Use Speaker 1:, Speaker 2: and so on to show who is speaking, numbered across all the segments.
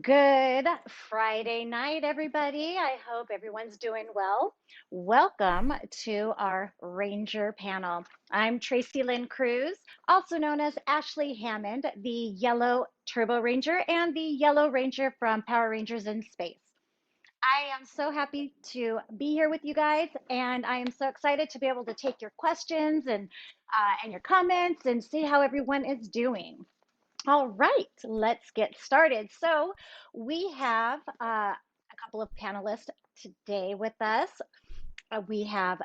Speaker 1: Good Friday night, everybody. I hope everyone's doing well. Welcome to our Ranger panel. I'm Tracy Lynn Cruz, also known as Ashley Hammond, the Yellow Turbo Ranger and the Yellow Ranger from Power Rangers in Space. I am so happy to be here with you guys, and I am so excited to be able to take your questions and your comments and see how everyone is doing. All right, let's get started. So we have a couple of panelists today with us. We have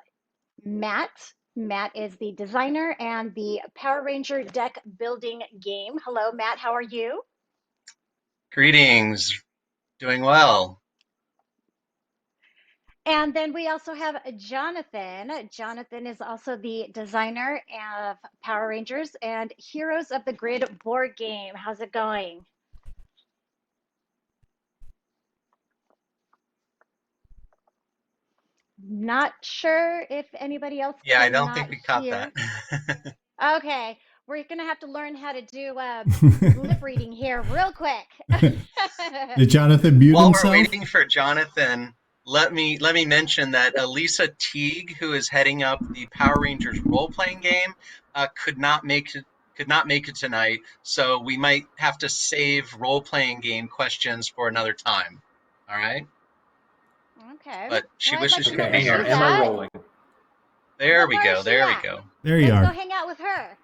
Speaker 1: Matt. Matt is the designer and the Power Ranger deck building game. Hello, Matt. How are you?
Speaker 2: Greetings. Doing well.
Speaker 1: And then we also have Jonathan. Jonathan is also the designer of Power Rangers and Heroes of the Grid board game. How's it going? Not sure if anybody else
Speaker 2: Yeah, I don't
Speaker 1: cannot
Speaker 2: think we caught that.
Speaker 1: hear. Okay, we're gonna have to learn how to do lip reading here real quick.
Speaker 3: Did Jonathan mute
Speaker 2: While we're
Speaker 3: himself?
Speaker 2: waiting for Jonathan, let me mention that Elisa Teague, who is heading up the Power Rangers role-playing game, could not make it tonight, so we might have to save role-playing game questions for another time. All right?
Speaker 1: Okay.
Speaker 2: But she
Speaker 1: Well, I'd like
Speaker 2: wishes
Speaker 1: to
Speaker 2: she
Speaker 1: know
Speaker 2: could
Speaker 4: Okay,
Speaker 2: be
Speaker 1: where
Speaker 4: hang on.
Speaker 2: here.
Speaker 1: she's
Speaker 4: Am I
Speaker 1: at.
Speaker 4: rolling?
Speaker 2: There
Speaker 1: Well,
Speaker 2: we
Speaker 1: where is
Speaker 2: go.
Speaker 1: she
Speaker 2: There we
Speaker 1: at?
Speaker 2: go.
Speaker 3: There you
Speaker 1: Let's go
Speaker 3: are.
Speaker 1: hang out with her.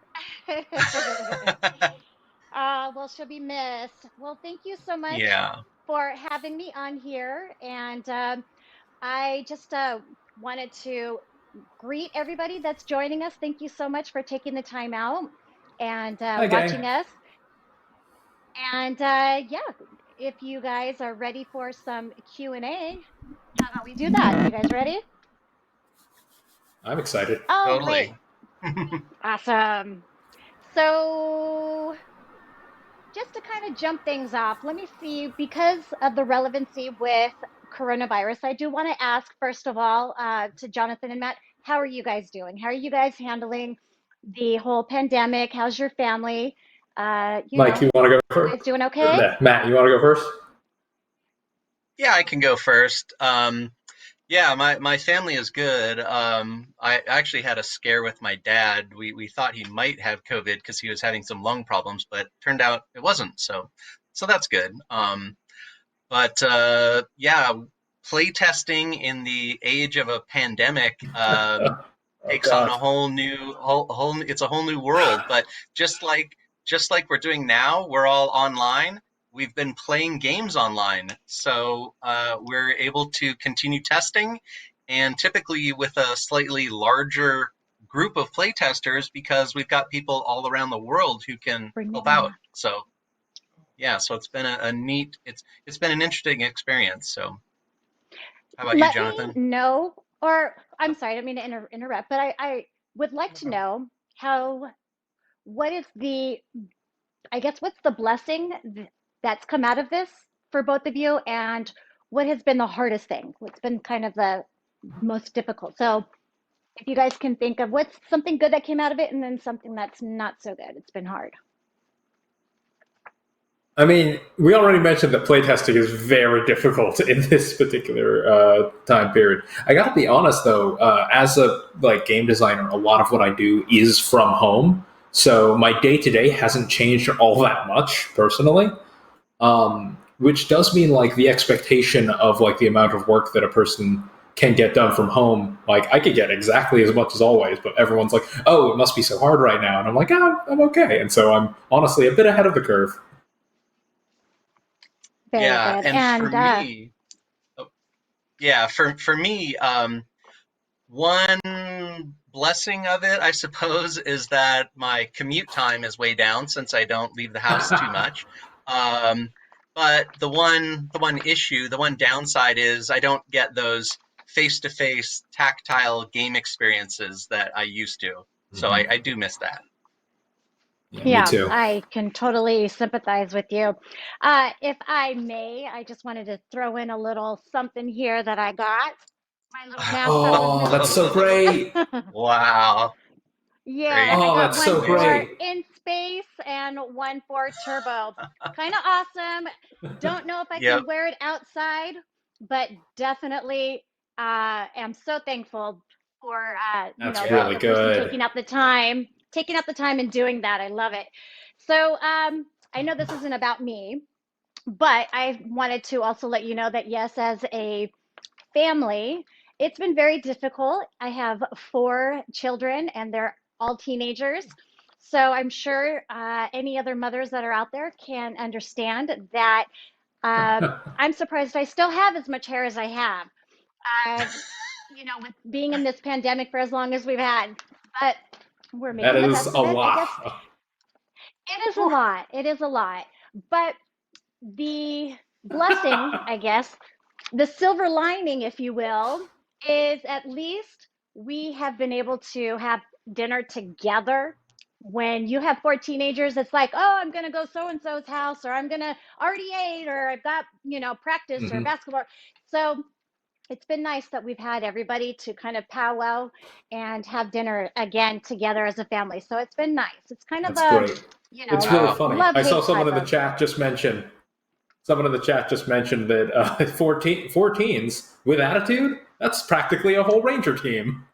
Speaker 1: Well, she'll be missed. Well, thank you so much
Speaker 2: Yeah.
Speaker 1: for having me on here. And I just wanted to greet everybody that's joining us. Thank you so much for taking the time out and
Speaker 4: Hi, gang.
Speaker 1: watching us. And yeah, if you guys are ready for some Q&A, how about we do that? You guys ready?
Speaker 4: I'm excited.
Speaker 1: All right.
Speaker 2: Totally.
Speaker 1: Awesome. So just to kind of jump things off, let me see, because of the relevancy with coronavirus, I do want to ask, first of all, to Jonathan and Matt, how are you guys doing? How are you guys handling the whole pandemic? How's your family?
Speaker 4: Mike, you want to go
Speaker 1: You
Speaker 4: first?
Speaker 1: guys doing
Speaker 4: Or
Speaker 1: okay?
Speaker 4: Matt, you want to go first?
Speaker 2: Yeah, I can go first. Yeah, my family is good. I actually had a scare with my dad. We thought he might have COVID because he was having some lung problems, but turned out it wasn't. So that's good. But yeah, play testing in the age of a pandemic
Speaker 4: Oh,
Speaker 2: takes on
Speaker 4: God.
Speaker 2: a it's a whole new world. But just like just like we're doing now, we're all online. We've been playing games online, so we're able to continue testing, and typically with a slightly larger group of playtesters because we've got people all around the world who can
Speaker 1: Bring me
Speaker 2: help
Speaker 1: the
Speaker 2: out.
Speaker 1: map.
Speaker 2: So yeah, so it's been a neat, it's been an interesting experience. So how about you,
Speaker 1: Let me
Speaker 2: Jonathan?
Speaker 1: know, or I'm sorry, I don't mean to interrupt, but I would like to know how, what is the, I guess, what's the blessing that's come out of this for both of you, and what has been the hardest thing? What's been kind of the most difficult? So if you guys can think of what's something good that came out of it, and then something that's not so good, it's been hard.
Speaker 4: I mean, we already mentioned that playtesting is very difficult in this particular time period. I gotta be honest, though, as a game designer, a lot of what I do is from home, so my day to day hasn't changed all that much personally. Which does mean the expectation of the amount of work that a person can get done from home. I could get exactly as much as always, but everyone's like, "Oh, it must be so hard right now," and I'm like, "Ah, I'm okay." And so I'm honestly a bit ahead of the curve.
Speaker 1: Very
Speaker 2: Yeah,
Speaker 1: good.
Speaker 2: and for
Speaker 1: And
Speaker 2: me, oh, yeah, for me, one blessing of it, I suppose, is that my commute time is way down since I don't leave the house too much. Um, but the one issue, the one downside is I don't get those face-to-face tactile game experiences that I used to. So
Speaker 4: Mhm.
Speaker 2: I do miss that.
Speaker 4: Yeah, me
Speaker 1: yeah,
Speaker 4: too.
Speaker 1: I can totally sympathize with you. If I may, I just wanted to throw in a little something here that I got. My little mascot with
Speaker 4: Oh, that's so
Speaker 1: me.
Speaker 4: great.
Speaker 2: Wow. There
Speaker 1: Yes,
Speaker 2: you
Speaker 1: I
Speaker 4: Oh,
Speaker 2: go.
Speaker 1: got
Speaker 4: that's
Speaker 1: one
Speaker 4: so
Speaker 2: There's
Speaker 1: for
Speaker 4: great.
Speaker 1: in space and one for turbo. Kind of awesome. Don't know if I
Speaker 2: Yep.
Speaker 1: can wear it outside, but definitely am so thankful for
Speaker 4: That's
Speaker 2: Yeah.
Speaker 4: really
Speaker 1: the person
Speaker 4: good.
Speaker 1: taking out the time and doing that. I love it. So I know this isn't about me, but I wanted to also let you know that yes, as a family, it's been very difficult. I have four children and they're all teenagers. So I'm sure any other mothers that are out there can understand that I'm surprised I still have as much hair as I have. Uh, with being in this pandemic for as long as we've had, but we're
Speaker 4: That
Speaker 1: making the
Speaker 4: is
Speaker 1: best
Speaker 4: a
Speaker 1: of it. I guess
Speaker 4: lot.
Speaker 1: it is a
Speaker 2: Whew.
Speaker 1: lot. It is a lot. But the blessing, I guess, the silver lining, if you will, is at least we have been able to have dinner together. When you have four teenagers, it's like, oh, I'm going to go so and so's house, or I'm going to already ate, or I've got, practice or
Speaker 4: Mhm.
Speaker 1: basketball. So it's been nice that we've had everybody to kind of powwow and have dinner again together as a family. So it's been nice. It's kind of
Speaker 4: That's
Speaker 1: a,
Speaker 4: great. It's really
Speaker 2: Oh,
Speaker 4: funny.
Speaker 1: love
Speaker 4: I saw
Speaker 1: hate
Speaker 4: someone
Speaker 1: type
Speaker 4: in the
Speaker 1: of.
Speaker 4: chat just mention. Someone in the chat just mentioned that 14 teens with attitude. That's practically a whole Ranger team.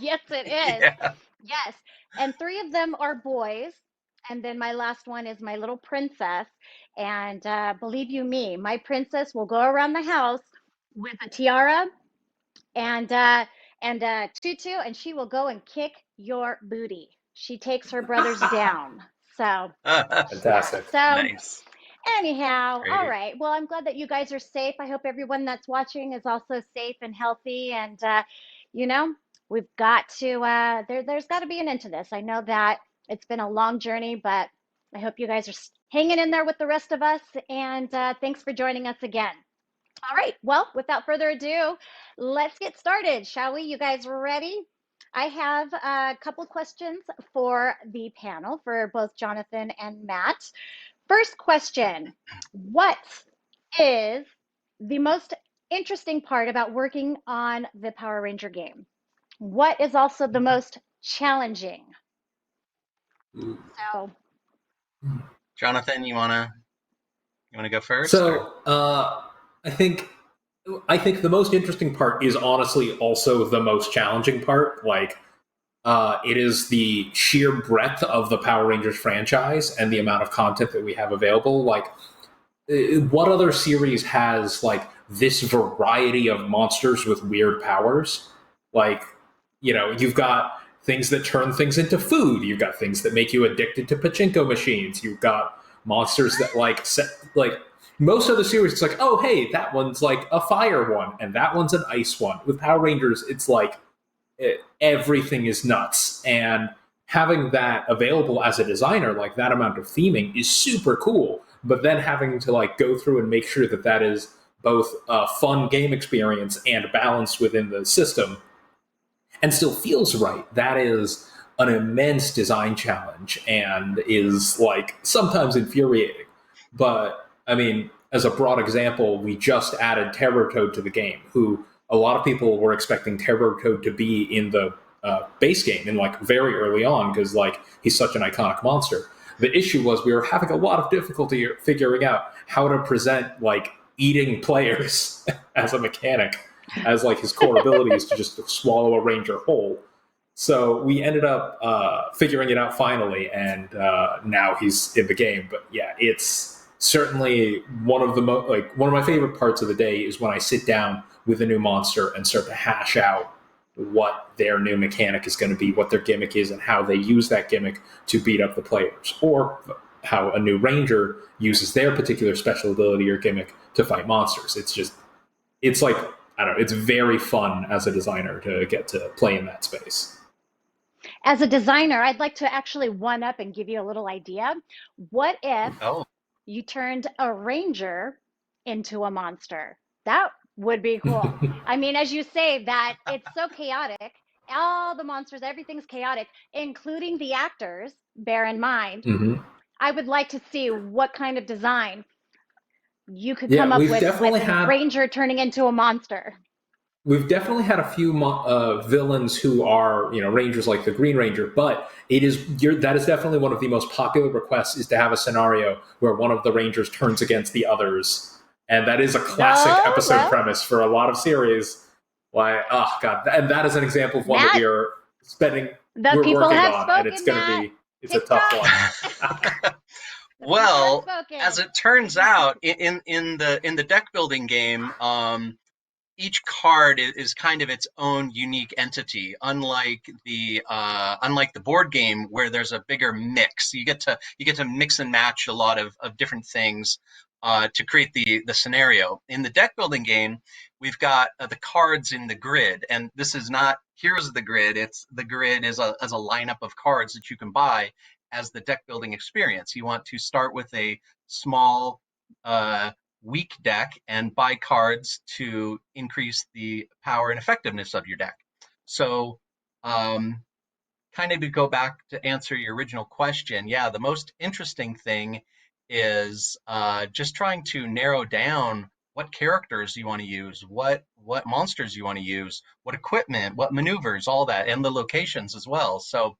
Speaker 1: Yes, it is.
Speaker 2: yeah.
Speaker 1: Yes. And three of them are boys. And then my last one is my little princess. And believe you me, my princess will go around the house with a tiara and a tutu, and she will go and kick your booty. She takes her brothers down. So yeah.
Speaker 4: Fantastic.
Speaker 1: So
Speaker 2: Nice.
Speaker 1: anyhow, all
Speaker 2: Great.
Speaker 1: right. Well, I'm glad that you guys are safe. I hope everyone that's watching is also safe and healthy. And, you know, we've got to, there's got to be an end to this. I know that it's been a long journey, but I hope you guys are hanging in there with the rest of us. And thanks for joining us again. All right. Well, without further ado, let's get started, shall we? You guys ready? I have a couple questions for the panel for both Jonathan and Matt. First question, what is the most interesting part about working on the Power Ranger game? What is also the most challenging? So,
Speaker 2: Jonathan, you wanna go first, or?
Speaker 4: So I think the most interesting part is honestly also the most challenging part. Like it is the sheer breadth of the Power Rangers franchise and the amount of content that we have available. Like, what other series has like this variety of monsters with weird powers? Like, you've got things that turn things into food. You've got things that make you addicted to pachinko machines. You've got monsters that like most of the series. It's like, oh hey, that one's like a fire one, and that one's an ice one. With Power Rangers, it's like everything is nuts, and having that available as a designer, like that amount of theming, is super cool. But then having to like go through and make sure that that is both a fun game experience and balanced within the system and still feels right, that is an immense design challenge and is like sometimes infuriating. But I mean, as a broad example, we just added Terror Toad to the game, who a lot of people were expecting Terror Toad to be in the base game in like very early on because like he's such an iconic monster. The issue was we were having a lot of difficulty figuring out how to present like eating players as a mechanic, as like his core ability is to just swallow a ranger whole. So we ended up figuring it out finally, and now he's in the game. But yeah, it's certainly one of the one of my favorite parts of the day is when I sit down with a new monster and start to hash out what their new mechanic is going to be, what their gimmick is, and how they use that gimmick to beat up the players, or how a new ranger uses their particular special ability or gimmick to fight monsters. It's like, I don't know, it's very fun as a designer to get to play in that space.
Speaker 1: as a designer, I'd like to actually one up and give you a little idea. What if
Speaker 2: Oh,
Speaker 1: you turned a ranger into a monster? That would be cool. I mean, as you say, that it's so chaotic. All the monsters, everything's chaotic, including the actors, bear in mind.
Speaker 4: Mm-hmm.
Speaker 1: I would like to see what kind of design you could come
Speaker 4: Yeah,
Speaker 1: up
Speaker 4: we've
Speaker 1: with
Speaker 4: definitely
Speaker 1: a
Speaker 4: had
Speaker 1: ranger turning into a monster.
Speaker 4: we've definitely had a few villains who are rangers like the Green Ranger, but that is definitely one of the most popular requests is to have a scenario where one of the Rangers turns against the others, and that is a classic
Speaker 1: Oh,
Speaker 4: episode
Speaker 1: well,
Speaker 4: premise for a lot of series. Why? Oh God, and that is an example of one that
Speaker 1: Matt, the
Speaker 4: we're
Speaker 1: people
Speaker 4: working
Speaker 1: have
Speaker 4: on, and
Speaker 1: spoken, Matt.
Speaker 4: it's a tough
Speaker 1: TikTok,
Speaker 4: one.
Speaker 1: the people have
Speaker 2: Well, as
Speaker 1: spoken.
Speaker 2: it turns out, in the deck building game, each card is kind of its own unique entity, unlike the board game where there's a bigger mix. You get to mix and match a lot of different things to create the scenario. In the deck building game, we've got the cards in the grid, and this is not Heroes of the Grid. It's the grid is as a lineup of cards that you can buy as the deck building experience. You want to start with a small weak deck and buy cards to increase the power and effectiveness of your deck. So, um, kind of to go back to answer your original question, yeah, the most interesting thing is just trying to narrow down what characters you want to use, what monsters you want to use, what equipment, what maneuvers, all that, and the locations as well. So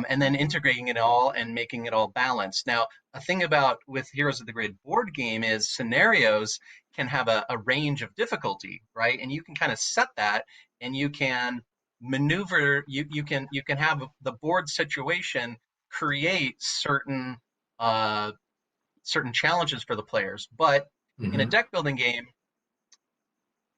Speaker 2: and then integrating it all and making it all balanced. Now, a thing about with Heroes of the Grid board game is scenarios can have a range of difficulty, right? And you can kind of set that, and you can maneuver. You can have the board situation create uh, certain challenges for the players. But in a
Speaker 4: Hmm.
Speaker 2: deck building game,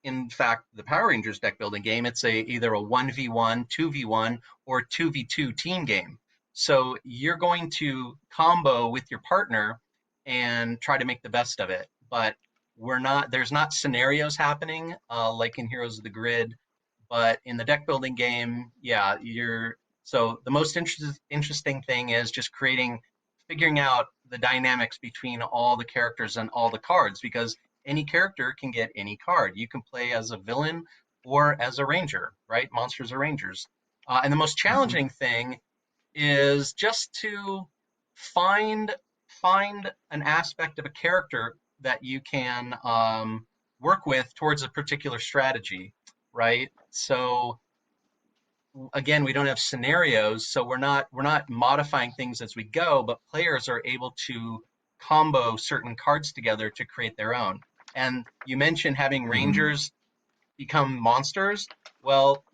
Speaker 2: in fact, the Power Rangers deck building game, it's either a 1v1, 2v1, or 2v2 team game. So you're going to combo with your partner and try to make the best of it. But there's not scenarios happening like in Heroes of the Grid. But in the deck building game, yeah, so the most interesting thing is just figuring out the dynamics between all the characters and all the cards, because any character can get any card. You can play as a villain or as a ranger, right? Monsters are rangers. And the most
Speaker 4: Hmm.
Speaker 2: challenging thing is just to find find an aspect of a character that you can work with towards a particular strategy, right? So again, we don't have scenarios, so we're not modifying things as we go, but players are able to combo certain cards together to create their own. And you mentioned having
Speaker 4: Hmm.
Speaker 2: rangers become monsters. Well,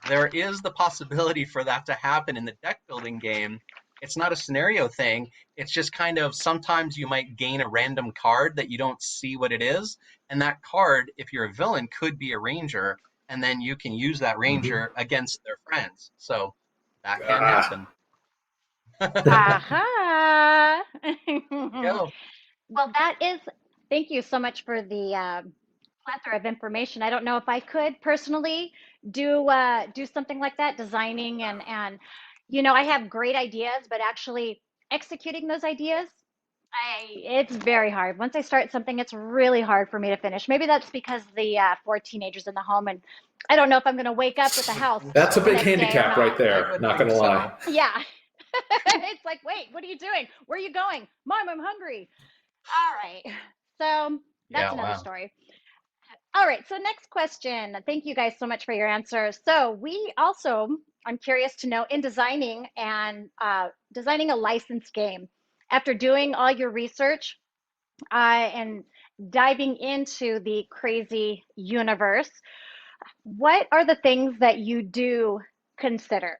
Speaker 2: there is the possibility for that to happen in the deck building game. It's not a scenario thing. It's just kind of sometimes you might gain a random card that you don't see what it is. And that card, if you're a villain, could be a ranger. And then you can use that
Speaker 4: Hmm.
Speaker 2: ranger against their friends. So that can
Speaker 4: Ah.
Speaker 2: happen. There
Speaker 1: Aha.
Speaker 2: you go.
Speaker 1: Well, that is, thank you so much for the plethora of information. I don't know if I could personally do something like that, designing and I have great ideas, but actually executing those ideas, it's very hard. Once I start something, it's really hard for me to finish. Maybe that's because the four teenagers in the home, and I don't know if I'm going to wake up with a house
Speaker 4: That's a
Speaker 1: the
Speaker 4: big
Speaker 1: next day or
Speaker 4: handicap right
Speaker 1: not.
Speaker 2: I
Speaker 4: there.
Speaker 2: would
Speaker 4: Not
Speaker 2: think
Speaker 4: gonna lie.
Speaker 2: so.
Speaker 1: Yeah. It's like, wait, what are you doing? Where are you going? Mom, I'm hungry. All right. So that's
Speaker 2: Yeah,
Speaker 1: another
Speaker 2: wow.
Speaker 1: story. All right. So, next question. Thank you guys so much for your answers. So, we also, I'm curious to know in designing and designing a licensed game, after doing all your research and diving into the crazy universe, what are the things that you do consider?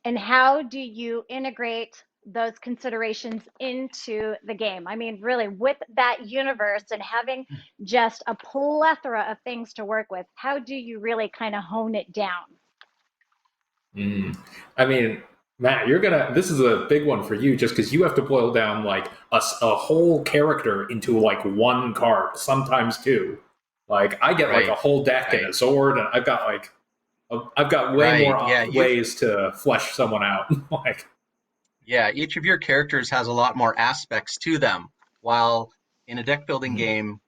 Speaker 1: And how do you integrate those considerations into the game? I mean, really, with that universe and having just a plethora of things to work with, how do you really kind of hone it down?
Speaker 4: Mm. I mean, Matt, this is a big one for you just because you have to boil down like a whole character into like one card, sometimes two. Like I get like a
Speaker 2: Right,
Speaker 4: whole deck and a
Speaker 2: right,
Speaker 4: Zord, and I've got way more
Speaker 2: right. Yeah,
Speaker 4: ways to flesh someone out. Like,
Speaker 2: each of your characters has a lot more aspects to them. While in a deck building
Speaker 4: mhm,
Speaker 2: game,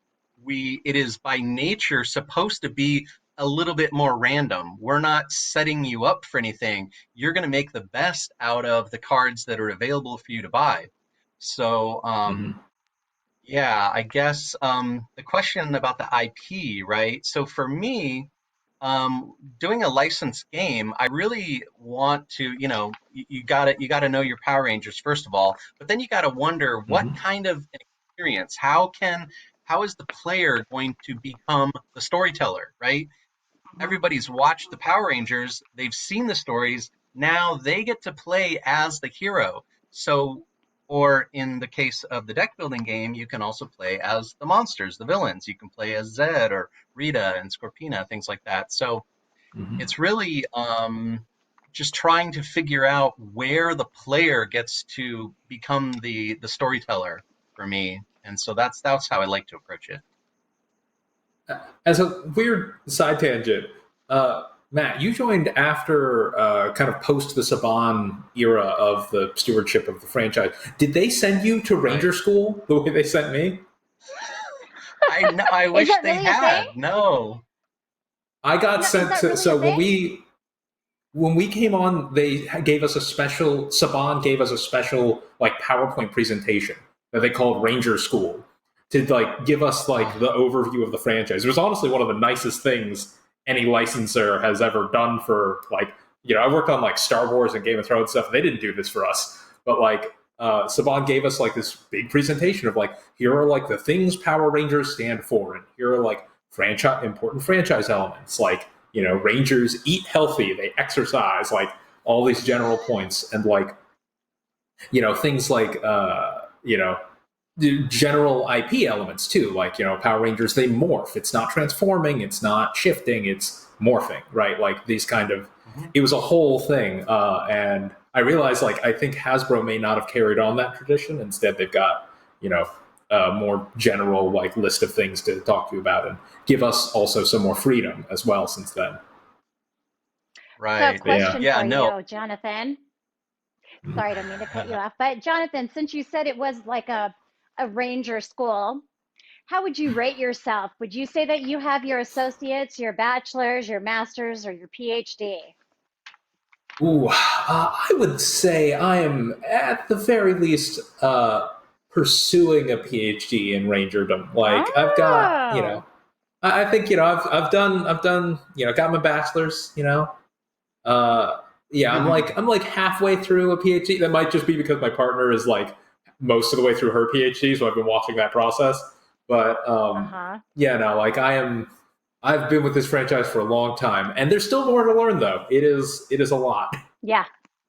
Speaker 2: it is by nature supposed to be a little bit more random. We're not setting you up for anything. You're going to make the best out of the cards that are available for you to buy. So,
Speaker 4: mhm,
Speaker 2: yeah, I guess the question about the IP, right? So for me, doing a licensed game, I really want to, you gotta know your Power Rangers first of all, but then you gotta wonder what
Speaker 4: Mhm.
Speaker 2: kind of an experience, how is the player going to become the storyteller, right? Everybody's watched the Power Rangers, they've seen the stories, now they get to play as the hero. So, or in the case of the deck building game, you can also play as the monsters, the villains. You can play as Zed or Rita and Scorpina, things like that. So
Speaker 4: Mhm.
Speaker 2: it's really just trying to figure out where the player gets to become the storyteller for me. And so that's how I like to approach it.
Speaker 4: As a weird side tangent, Matt, you joined after kind of post the Saban era of the stewardship of the franchise. Did they send you to
Speaker 2: Right.
Speaker 4: Ranger School the way they sent me?
Speaker 2: I
Speaker 1: Is
Speaker 2: wish
Speaker 1: that
Speaker 2: they
Speaker 1: really a thing?
Speaker 2: had. No.
Speaker 4: I got
Speaker 1: No, is
Speaker 4: sent
Speaker 1: that
Speaker 4: to.
Speaker 1: really a
Speaker 4: So
Speaker 1: thing?
Speaker 4: when we came on, they gave us a special. Saban gave us a special like PowerPoint presentation that they called Ranger School to like give us like
Speaker 2: Oh,
Speaker 4: the overview of the franchise. It was honestly one of the nicest things any licensor has ever done for like I worked on like Star Wars and Game of Thrones stuff. They didn't do this for us, but like Saban gave us like this big presentation of like here are like the things Power Rangers stand for, and here are like important franchise elements like Rangers eat healthy, they exercise, like all these general points, and like things like the general IP elements too, like Power Rangers, they morph. It's not transforming, it's not shifting, it's morphing, right? Like these kind of.
Speaker 2: mhm.
Speaker 4: It was a whole thing, and I realized like I think Hasbro may not have carried on that tradition. Instead, they've got a more general like list of things to talk to you about and give us also some more freedom as well since then.
Speaker 1: So,
Speaker 2: Right.
Speaker 4: But yeah.
Speaker 1: question
Speaker 2: Yeah,
Speaker 1: for
Speaker 2: no.
Speaker 1: you, Jonathan. Sorry, I don't mean to cut you off, but Jonathan, since you said it was like a ranger school, how would you rate yourself? Would you say that you have your associates, your bachelor's, your master's, or your PhD?
Speaker 4: I would say I am at the very least pursuing a PhD in Rangerdom. Like I've got,
Speaker 1: Oh,
Speaker 4: I think I've done, got my bachelor's. Uh, yeah, I'm like halfway through a PhD. That might just be because my partner is like most of the way through her PhD, so I've been watching that process. But
Speaker 1: uh-huh.
Speaker 4: yeah, no, like I am. I've been with this franchise for a long time, and there's still more to learn. Though it is a lot.
Speaker 1: Yeah.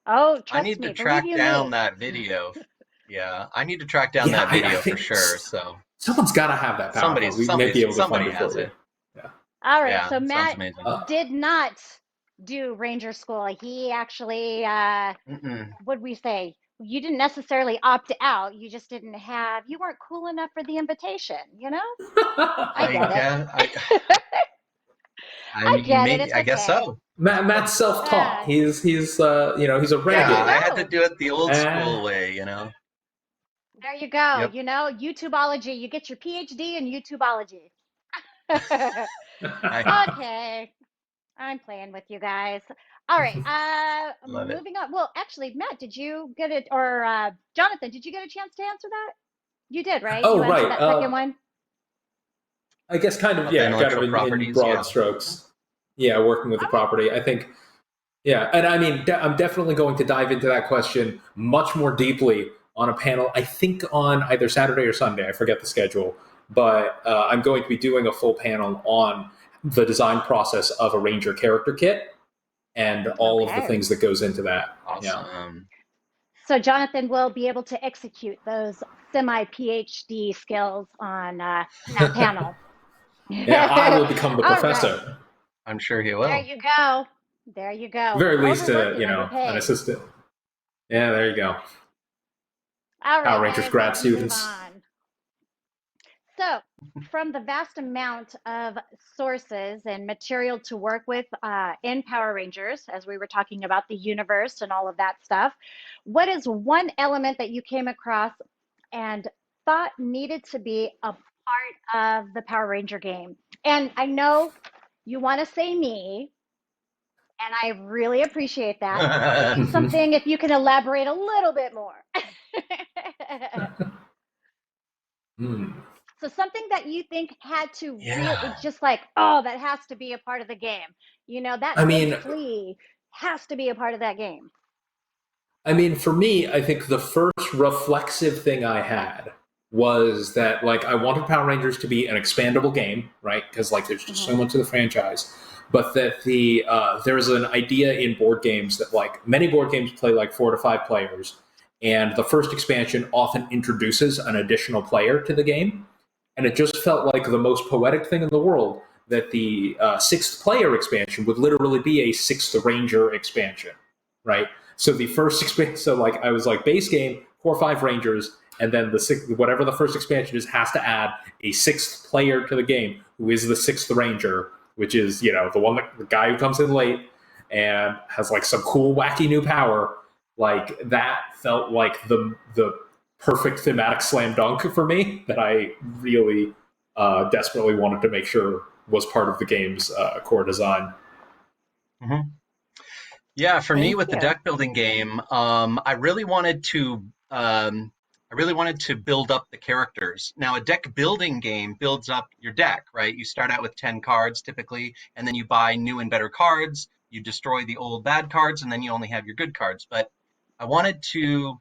Speaker 1: Oh,
Speaker 2: I
Speaker 1: trust
Speaker 2: need to
Speaker 1: me, believe
Speaker 2: track
Speaker 1: you
Speaker 2: down
Speaker 1: me.
Speaker 2: that video. Yeah, I need to track down
Speaker 4: Yeah,
Speaker 2: that
Speaker 4: I
Speaker 2: video for
Speaker 4: think
Speaker 2: sure. So
Speaker 4: someone's got to have that PowerPoint. We may be able to find
Speaker 2: somebody
Speaker 4: it for
Speaker 2: has
Speaker 4: you.
Speaker 2: it.
Speaker 4: Yeah.
Speaker 1: All right,
Speaker 2: Yeah,
Speaker 1: so
Speaker 2: sounds
Speaker 1: Matt
Speaker 2: amazing.
Speaker 1: did not do ranger school. He actually
Speaker 2: Mm-mm.
Speaker 1: what'd we say? You didn't necessarily opt out. You just didn't have, you weren't cool enough for the invitation, you know? I
Speaker 2: I
Speaker 1: get it.
Speaker 2: guess I
Speaker 1: I
Speaker 2: mean,
Speaker 1: get it.
Speaker 2: maybe
Speaker 1: It's
Speaker 2: I guess
Speaker 1: okay.
Speaker 2: so.
Speaker 4: Matt's self-taught.
Speaker 1: Uh,
Speaker 4: He's a
Speaker 1: there
Speaker 2: Yeah,
Speaker 1: you
Speaker 4: renegade.
Speaker 2: I had to
Speaker 1: go.
Speaker 2: do it the old
Speaker 4: Uh,
Speaker 2: school way.
Speaker 1: There you go.
Speaker 2: Yep.
Speaker 1: You know, YouTubeology. You get your PhD in YouTubeology.
Speaker 2: I
Speaker 1: Okay. I'm playing with you guys. All right.
Speaker 2: love it.
Speaker 1: Moving on. Well, actually, Matt, did you get it? Or Jonathan, did you get a chance to answer that? You did, right? You
Speaker 4: oh
Speaker 1: answered
Speaker 4: right.
Speaker 1: that second one.
Speaker 4: I guess kind of
Speaker 2: About the
Speaker 4: yeah, kind of
Speaker 2: intellectual
Speaker 4: in
Speaker 2: properties,
Speaker 4: broad
Speaker 2: yeah.
Speaker 4: strokes. Yeah, working with the
Speaker 1: All right.
Speaker 4: property. I think yeah, and I mean I'm definitely going to dive into that question much more deeply on a panel. I think on either Saturday or Sunday. I forget the schedule, but I'm going to be doing a full panel on the design process of a Ranger character kit and all of the
Speaker 1: Okay.
Speaker 4: things that goes into that. Yeah.
Speaker 2: Awesome.
Speaker 1: So Jonathan will be able to execute those semi PhD skills on that panel.
Speaker 4: Yeah, I will become the
Speaker 1: All right.
Speaker 4: professor.
Speaker 2: I'm sure he
Speaker 1: There
Speaker 2: will.
Speaker 1: you go. There you
Speaker 4: At the
Speaker 1: go.
Speaker 4: very least,
Speaker 1: Overworked and
Speaker 4: an
Speaker 1: underpaid.
Speaker 4: assistant. Yeah, there you go.
Speaker 1: All
Speaker 4: Power
Speaker 1: right,
Speaker 4: Rangers
Speaker 1: guys,
Speaker 4: grad
Speaker 1: let's move
Speaker 4: students.
Speaker 1: on. So, from the vast amount of sources and material to work with in Power Rangers, as we were talking about the universe and all of that stuff, what is one element that you came across and thought needed to be a part of the Power Ranger game? And I know you want to say me, and I really appreciate that. Give me something if you can elaborate a little bit more.
Speaker 4: Hmm.
Speaker 1: So something that you think had to real,
Speaker 2: Yeah.
Speaker 1: it's just like, oh, that has to be a part of the game. You know,
Speaker 4: I
Speaker 1: that big
Speaker 4: mean,
Speaker 1: flea has to be a part of that game.
Speaker 4: for me, I think the first reflexive thing I had was that like I wanted Power Rangers to be an expandable game, right? Because like there's just
Speaker 1: Hmm.
Speaker 4: so much of the franchise, but that there's an idea in board games that like many board games play like 4 to 5 players, and the first expansion often introduces an additional player to the game, and it just felt like the most poetic thing in the world that the sixth player expansion would literally be a sixth Ranger expansion, right? So the first expansion, so like I was like base game 4 or 5 Rangers, and then the sixth, whatever the first expansion is, has to add a sixth player to the game who is the sixth Ranger, which is the guy who comes in late and has like some cool wacky new power. Like that felt like the perfect thematic slam dunk for me that I really desperately wanted to make sure was part of the game's core design.
Speaker 2: Hmm. Yeah, for me
Speaker 1: Thank
Speaker 2: with the
Speaker 1: you.
Speaker 2: deck building game, I really wanted to build up the characters. Now, a deck building game builds up your deck, right? You start out with 10 cards typically, and then you buy new and better cards. You destroy the old bad cards, and then you only have your good cards. But I wanted to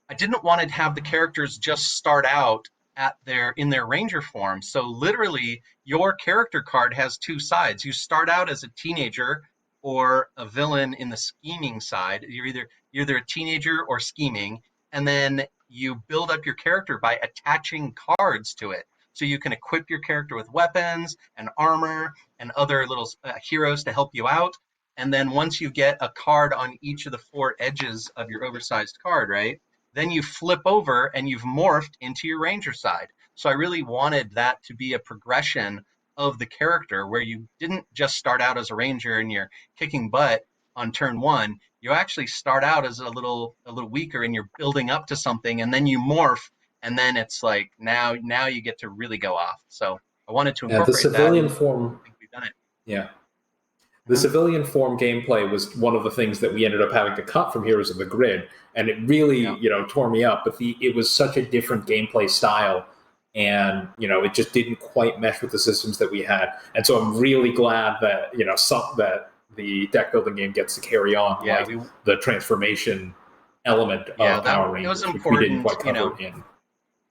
Speaker 2: I didn't want to have the characters just start out at their ranger form. So literally your character card has two sides. You start out as a teenager or a villain in the scheming side. You're either a teenager or scheming, and then you build up your character by attaching cards to it. So you can equip your character with weapons and armor and other little heroes to help you out. And then once you get a card on each of the four edges of your oversized card, right? Then you flip over and you've morphed into your ranger side. So I really wanted that to be a progression of the character where you didn't just start out as a ranger and you're kicking butt on turn one. You actually start out as a little weaker and you're building up to something, and then you morph, and then it's like now you get to really go off. So I wanted to
Speaker 4: Yeah, the
Speaker 2: incorporate that,
Speaker 4: civilian
Speaker 2: and
Speaker 4: form.
Speaker 2: I think we've done it.
Speaker 4: Yeah, the
Speaker 2: Mhm.
Speaker 4: civilian form gameplay was one of the things that we ended up having to cut from Heroes of the Grid, and it really,
Speaker 2: Yeah.
Speaker 4: tore me up. But it was such a different gameplay style, and it just didn't quite mesh with the systems that we had. And so I'm really glad that that the deck building game gets to carry on
Speaker 2: Yeah,
Speaker 4: like the transformation element
Speaker 2: yeah,
Speaker 4: of
Speaker 2: that
Speaker 4: Power
Speaker 2: it was
Speaker 4: Rangers, which we didn't
Speaker 2: important,
Speaker 4: quite cover in.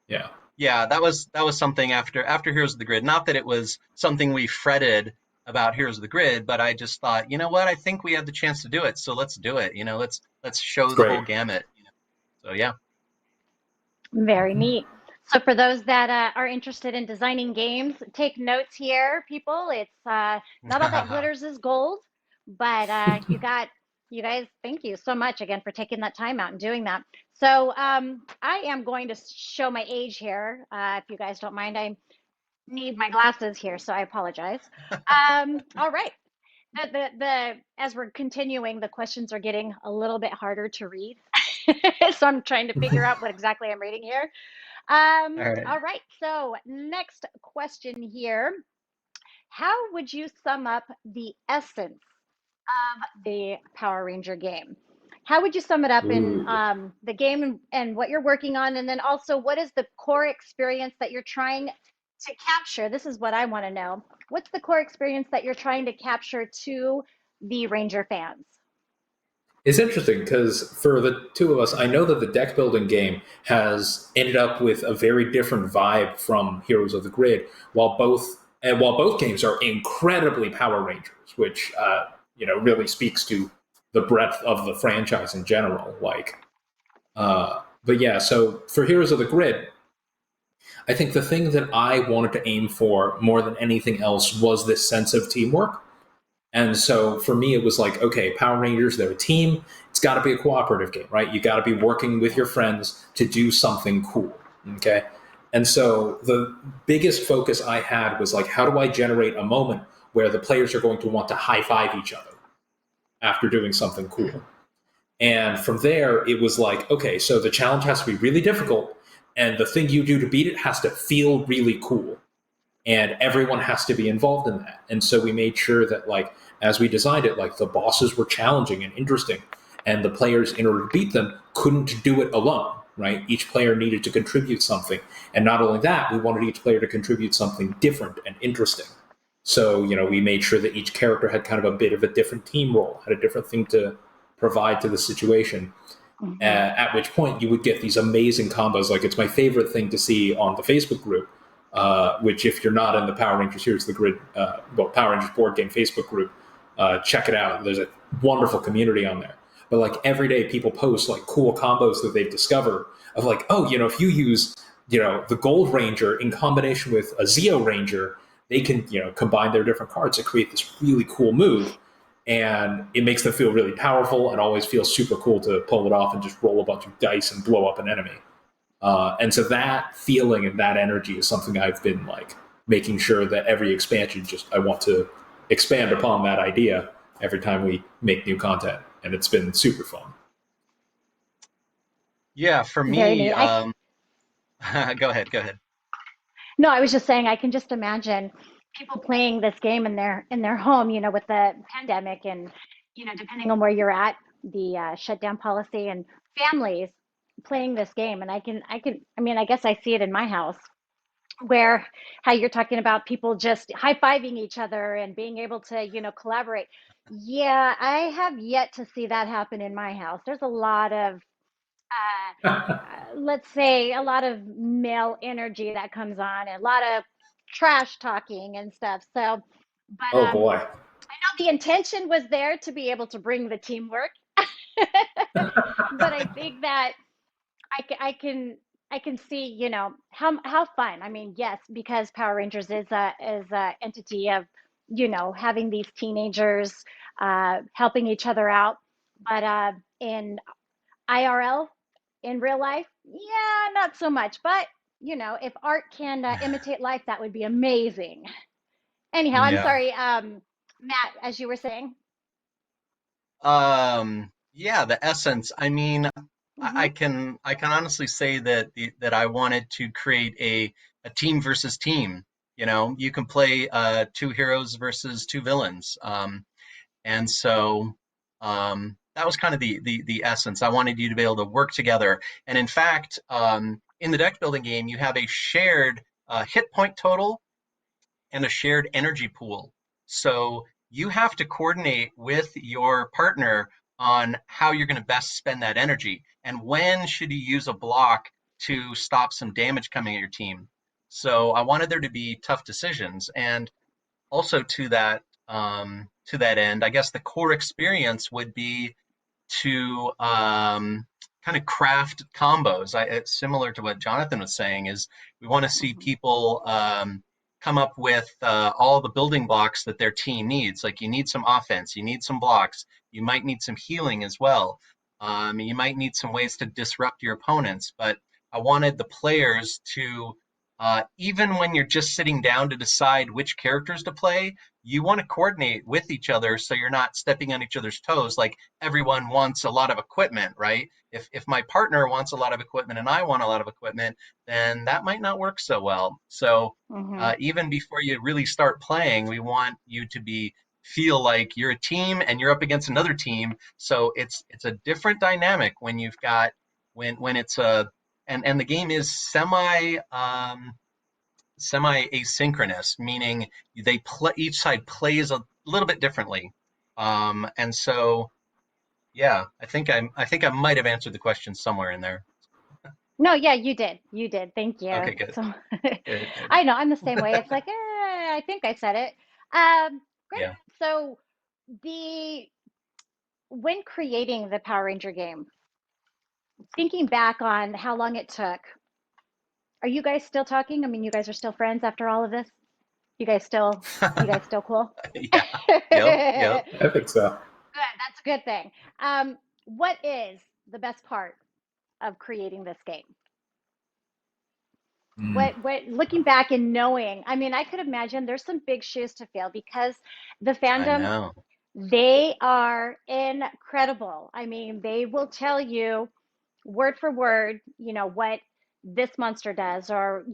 Speaker 4: Yeah.
Speaker 2: Yeah, that was something after Heroes of the Grid. Not that it was something we fretted about Heroes of the Grid, but I just thought, you know what? I think we have the chance to do it, so let's do it. Let's
Speaker 4: It's
Speaker 2: show the
Speaker 4: great.
Speaker 2: whole gamut. So yeah.
Speaker 1: Very neat. So for those that are interested in designing games, take notes here, people. It's not all that glitters is gold, but you guys. Thank you so much again for taking that time out and doing that. So I am going to show my age here, if you guys don't mind. I need my glasses here, so I apologize. All right. The As we're continuing, the questions are getting a little bit harder to read, so I'm trying to figure out what exactly I'm reading here.
Speaker 2: All right.
Speaker 1: All right. So next question here. How would you sum up the essence of the Power Ranger game? How would you sum it up in
Speaker 4: Ooh.
Speaker 1: the game and what you're working on? And then also, what is the core experience that you're trying to capture? This is what I want to know. What's the core experience that you're trying to capture to the Ranger fans?
Speaker 4: It's interesting because for the two of us, I know that the deck building game has ended up with a very different vibe from Heroes of the Grid, while both games are incredibly Power Rangers, which really speaks to the breadth of the franchise in general. But yeah, so for Heroes of the Grid, I think the thing that I wanted to aim for more than anything else was this sense of teamwork. And so for me, it was like, okay, Power Rangers, they're a team. It's got to be a cooperative game, right? You got to be working with your friends to do something cool. Okay. And so the biggest focus I had was like, how do I generate a moment where the players are going to want to high five each other after doing something cool? And from there, it was like, okay, so the challenge has to be really difficult. And the thing you do to beat it has to feel really cool, and everyone has to be involved in that. And so we made sure that like as we designed it, like the bosses were challenging and interesting, and the players in order to beat them couldn't do it alone. right? Each player needed to contribute something. And not only that, we wanted each player to contribute something different and interesting. So, we made sure that each character had kind of a bit of a different team role, had a different thing to provide to the situation. At which point you would get these amazing combos. Like, it's my favorite thing to see on the Facebook group, which, if you're not in the Power Rangers Here's the Grid, Power Rangers board game Facebook group, check it out. There's a wonderful community on there. But like every day, people post like cool combos that they've discovered of like, oh, if you use the Gold Ranger in combination with a Zeo Ranger, they can combine their different cards to create this really cool move. And it makes them feel really powerful, and always feels super cool to pull it off and just roll a bunch of dice and blow up an enemy. And so that feeling and that energy is something I've been like making sure that every expansion, I want to expand upon that idea every time we make new content. And it's been super fun.
Speaker 2: Yeah, for
Speaker 1: Very
Speaker 2: me,
Speaker 1: neat.
Speaker 2: go ahead.
Speaker 1: No, I was just saying I can just imagine people playing this game in their home, with the pandemic and depending on where you're at, the shutdown policy, and families playing this game. And I guess I see it in my house, where how you're talking about people just high-fiving each other and being able to, collaborate. Yeah, I have yet to see that happen in my house. There's a lot of let's say a lot of male energy that comes on, and a lot of trash talking and stuff. So, but
Speaker 4: Oh boy.
Speaker 1: I know the intention was there to be able to bring the teamwork, but I think that I can see, how fun. I mean, yes, because Power Rangers is a entity of, having these teenagers helping each other out, but in IRL, in real life, yeah, not so much. But if art can imitate life, that would be amazing. Anyhow, I'm
Speaker 2: Yeah.
Speaker 1: sorry, Matt, as you were saying.
Speaker 2: Yeah, the essence. I mean, I
Speaker 1: Hmm.
Speaker 2: can honestly say that that I wanted to create a team versus team. You can play two heroes versus two villains. And so that was kind of the essence. I wanted you to be able to work together. And in fact, in the deck building game, you have a shared hit point total and a shared energy pool. So you have to coordinate with your partner on how you're going to best spend that energy and when should you use a block to stop some damage coming at your team. So I wanted there to be tough decisions, and also to that end, I guess the core experience would be to kind of craft combos. It's similar to what Jonathan was saying. Is we want to see
Speaker 1: Hmm.
Speaker 2: people come up with all the building blocks that their team needs. Like, you need some offense, you need some blocks, you might need some healing as well. You might need some ways to disrupt your opponents. But I wanted the players to, even when you're just sitting down to decide which characters to play, you want to coordinate with each other so you're not stepping on each other's toes. Like, everyone wants a lot of equipment, right? If my partner wants a lot of equipment and I want a lot of equipment, then that might not work so well. So
Speaker 1: Hmm.
Speaker 2: even before you really start playing, we want you to be feel like you're a team and you're up against another team. So it's a different dynamic when you've got when it's a and the game is semi asynchronous, meaning they play each side plays a little bit differently. And so yeah, I think I might have answered the question somewhere in there.
Speaker 1: No, yeah, you did. You did. Thank you.
Speaker 2: Okay, good,
Speaker 1: So
Speaker 2: good.
Speaker 1: I know I'm the same way. It's like, I think I said it. Great.
Speaker 2: Yeah.
Speaker 1: So the when creating the Power Ranger game, thinking back on how long it took, are you guys still talking? I mean, you guys are still friends after all of this? You guys still cool?
Speaker 2: Yeah. Yep.
Speaker 1: Good.
Speaker 4: I think so.
Speaker 1: That's a good thing. What is the best part of creating this game?
Speaker 4: Mm.
Speaker 1: What looking back and knowing, I mean, I could imagine there's some big shoes to fill because the
Speaker 2: I
Speaker 1: fandom,
Speaker 2: know.
Speaker 1: they are incredible. I mean, they will tell you word for word, what this monster does, or,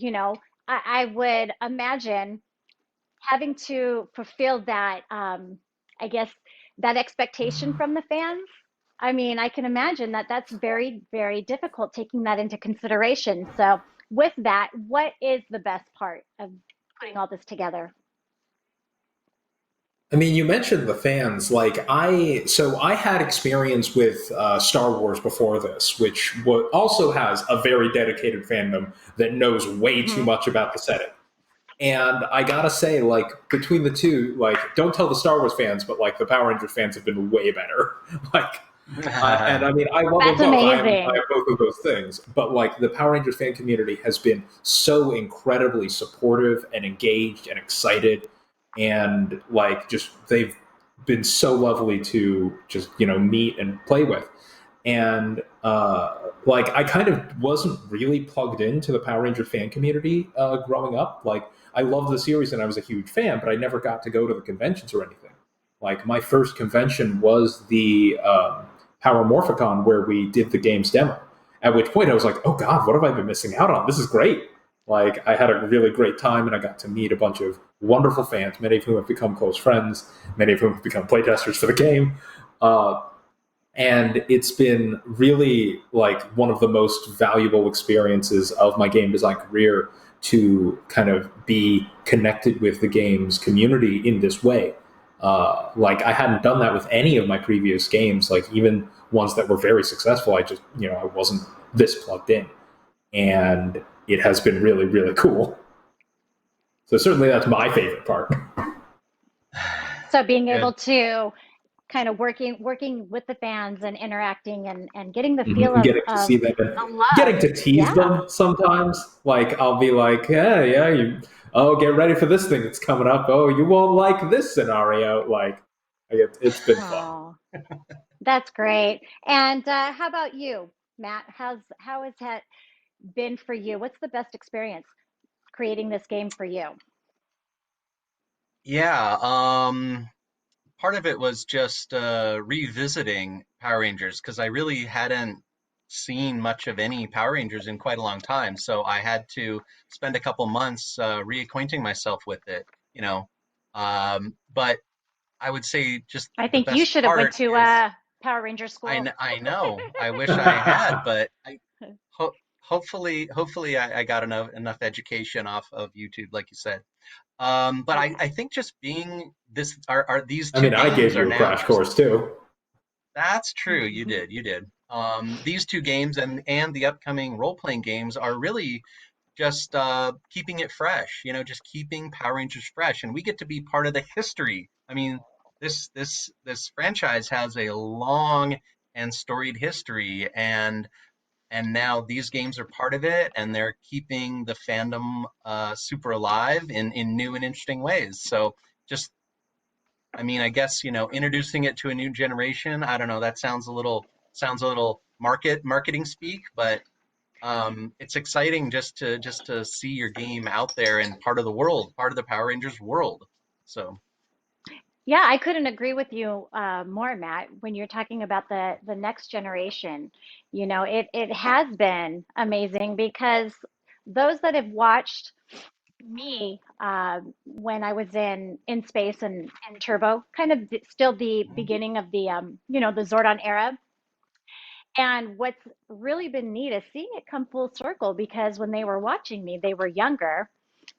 Speaker 1: I would imagine having to fulfill that, I guess, that expectation from the fans. I mean, I can imagine that that's very, very difficult taking that into consideration. So, with that, what is the best part of putting all this together?
Speaker 4: I mean, you mentioned the fans. I had experience with Star Wars before this, which also has a very dedicated fandom that knows way too
Speaker 1: Hmm.
Speaker 4: much about the setting. And I gotta say, like, between the two, like, don't tell the Star Wars fans, but like the Power Rangers fans have been way better. like, and I mean, I love them
Speaker 1: That's
Speaker 4: both. I
Speaker 1: amazing.
Speaker 4: have both of those things. But like, the Power Rangers fan community has been so incredibly supportive and engaged and excited, and like, just they've been so lovely to just meet and play with. And like, I kind of wasn't really plugged into the Power Ranger fan community growing up. Like, I loved the series and I was a huge fan, but I never got to go to the conventions or anything. Like, my first convention was the Power Morphicon, where we did the game's demo. At which point I was like, oh God, what have I been missing out on? This is great. Like, I had a really great time and I got to meet a bunch of wonderful fans, many of whom have become close friends, many of whom have become playtesters for the game. And it's been really like one of the most valuable experiences of my game design career to kind of be connected with the game's community in this way. Like, I hadn't done that with any of my previous games, like even ones that were very successful. I wasn't this plugged in, and it has been really, really cool. So certainly that's my favorite part.
Speaker 1: So, being able
Speaker 2: Good.
Speaker 1: to kind of working with the fans and interacting and getting the feel
Speaker 4: Mhm. Getting to
Speaker 1: of
Speaker 4: see them and
Speaker 1: the
Speaker 4: getting
Speaker 1: love.
Speaker 4: to tease
Speaker 1: Yeah.
Speaker 4: them sometimes. Like, I'll be like, yeah, yeah, oh, get ready for this thing that's coming up. Oh, you won't like this scenario. Like, it's been fun.
Speaker 1: Oh, that's great. And how about you, Matt? How has that been for you? What's the best experience creating this game for you?
Speaker 2: Yeah, part of it was just revisiting Power Rangers because I really hadn't seen much of any Power Rangers in quite a long time. So I had to spend a couple months reacquainting myself with it, you know. But I would say just
Speaker 1: I
Speaker 2: the
Speaker 1: think you
Speaker 2: best
Speaker 1: should have went
Speaker 2: part
Speaker 1: to
Speaker 2: is
Speaker 1: Power Ranger school.
Speaker 2: I know I wish I had, but hopefully I got enough education off of YouTube, like you said. But
Speaker 1: Yeah.
Speaker 2: I think just being this are these
Speaker 4: I
Speaker 2: two
Speaker 4: mean, I gave
Speaker 2: games are
Speaker 4: you a
Speaker 2: now
Speaker 4: crash
Speaker 2: just
Speaker 4: course too.
Speaker 2: that's true. You did. These two games and the upcoming role-playing games are really just keeping it fresh, just keeping Power Rangers fresh, and we get to be part of the history. I mean, this franchise has a long and storied history, and now these games are part of it, and they're keeping the fandom super alive in new and interesting ways. So just I mean, I guess, introducing it to a new generation. I don't know. That sounds a little marketing speak, but it's exciting just to see your game out there and part of the world, part of the Power Rangers world. So
Speaker 1: Yeah, I couldn't agree with you more, Matt, when you're talking about the next generation. It has been amazing because those that have watched me when I was in space and Turbo, kind of still the beginning of the Zordon era. And what's really been neat is seeing it come full circle because when they were watching me, they were younger.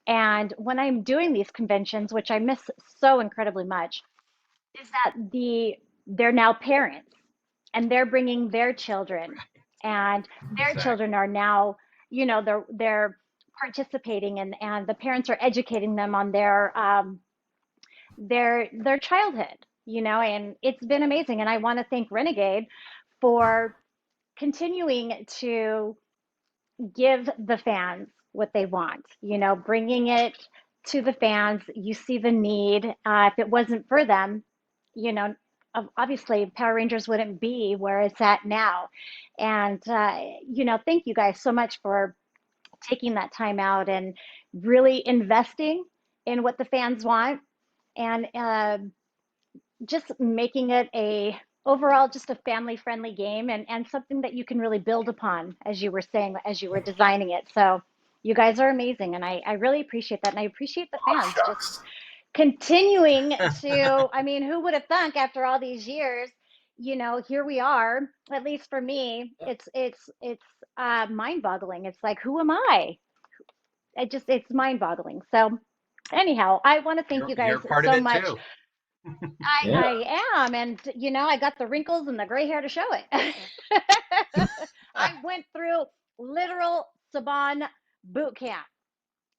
Speaker 1: And when I'm doing these conventions, which I miss so incredibly much, is that they're now parents and they're bringing their children, and their
Speaker 2: exactly.
Speaker 1: children are now, they're participating, and the parents are educating them on their childhood, and it's been amazing. And I want to thank Renegade for continuing to give the fans what they want, bringing it to the fans. You see the need. If it wasn't for them, you know, obviously Power Rangers wouldn't be where it's at now. And, thank you guys so much for taking that time out and really investing in what the fans want, and just making it overall just a family friendly game, and something that you can really build upon, as you were saying, as you were designing it. So you guys are amazing, and I really appreciate that, and I appreciate the
Speaker 4: Oh,
Speaker 1: fans just
Speaker 4: shucks.
Speaker 1: continuing to, I mean, who would have thunk after all these years, here we are. At least for me, it's mind-boggling. It's like, who am I? It's mind-boggling. So anyhow, I want to thank you guys
Speaker 2: You're part of
Speaker 1: so
Speaker 2: it
Speaker 1: much.
Speaker 2: too.
Speaker 4: Yeah.
Speaker 1: I am, and I got the wrinkles and the gray hair to show it. I went through literal Saban boot camp,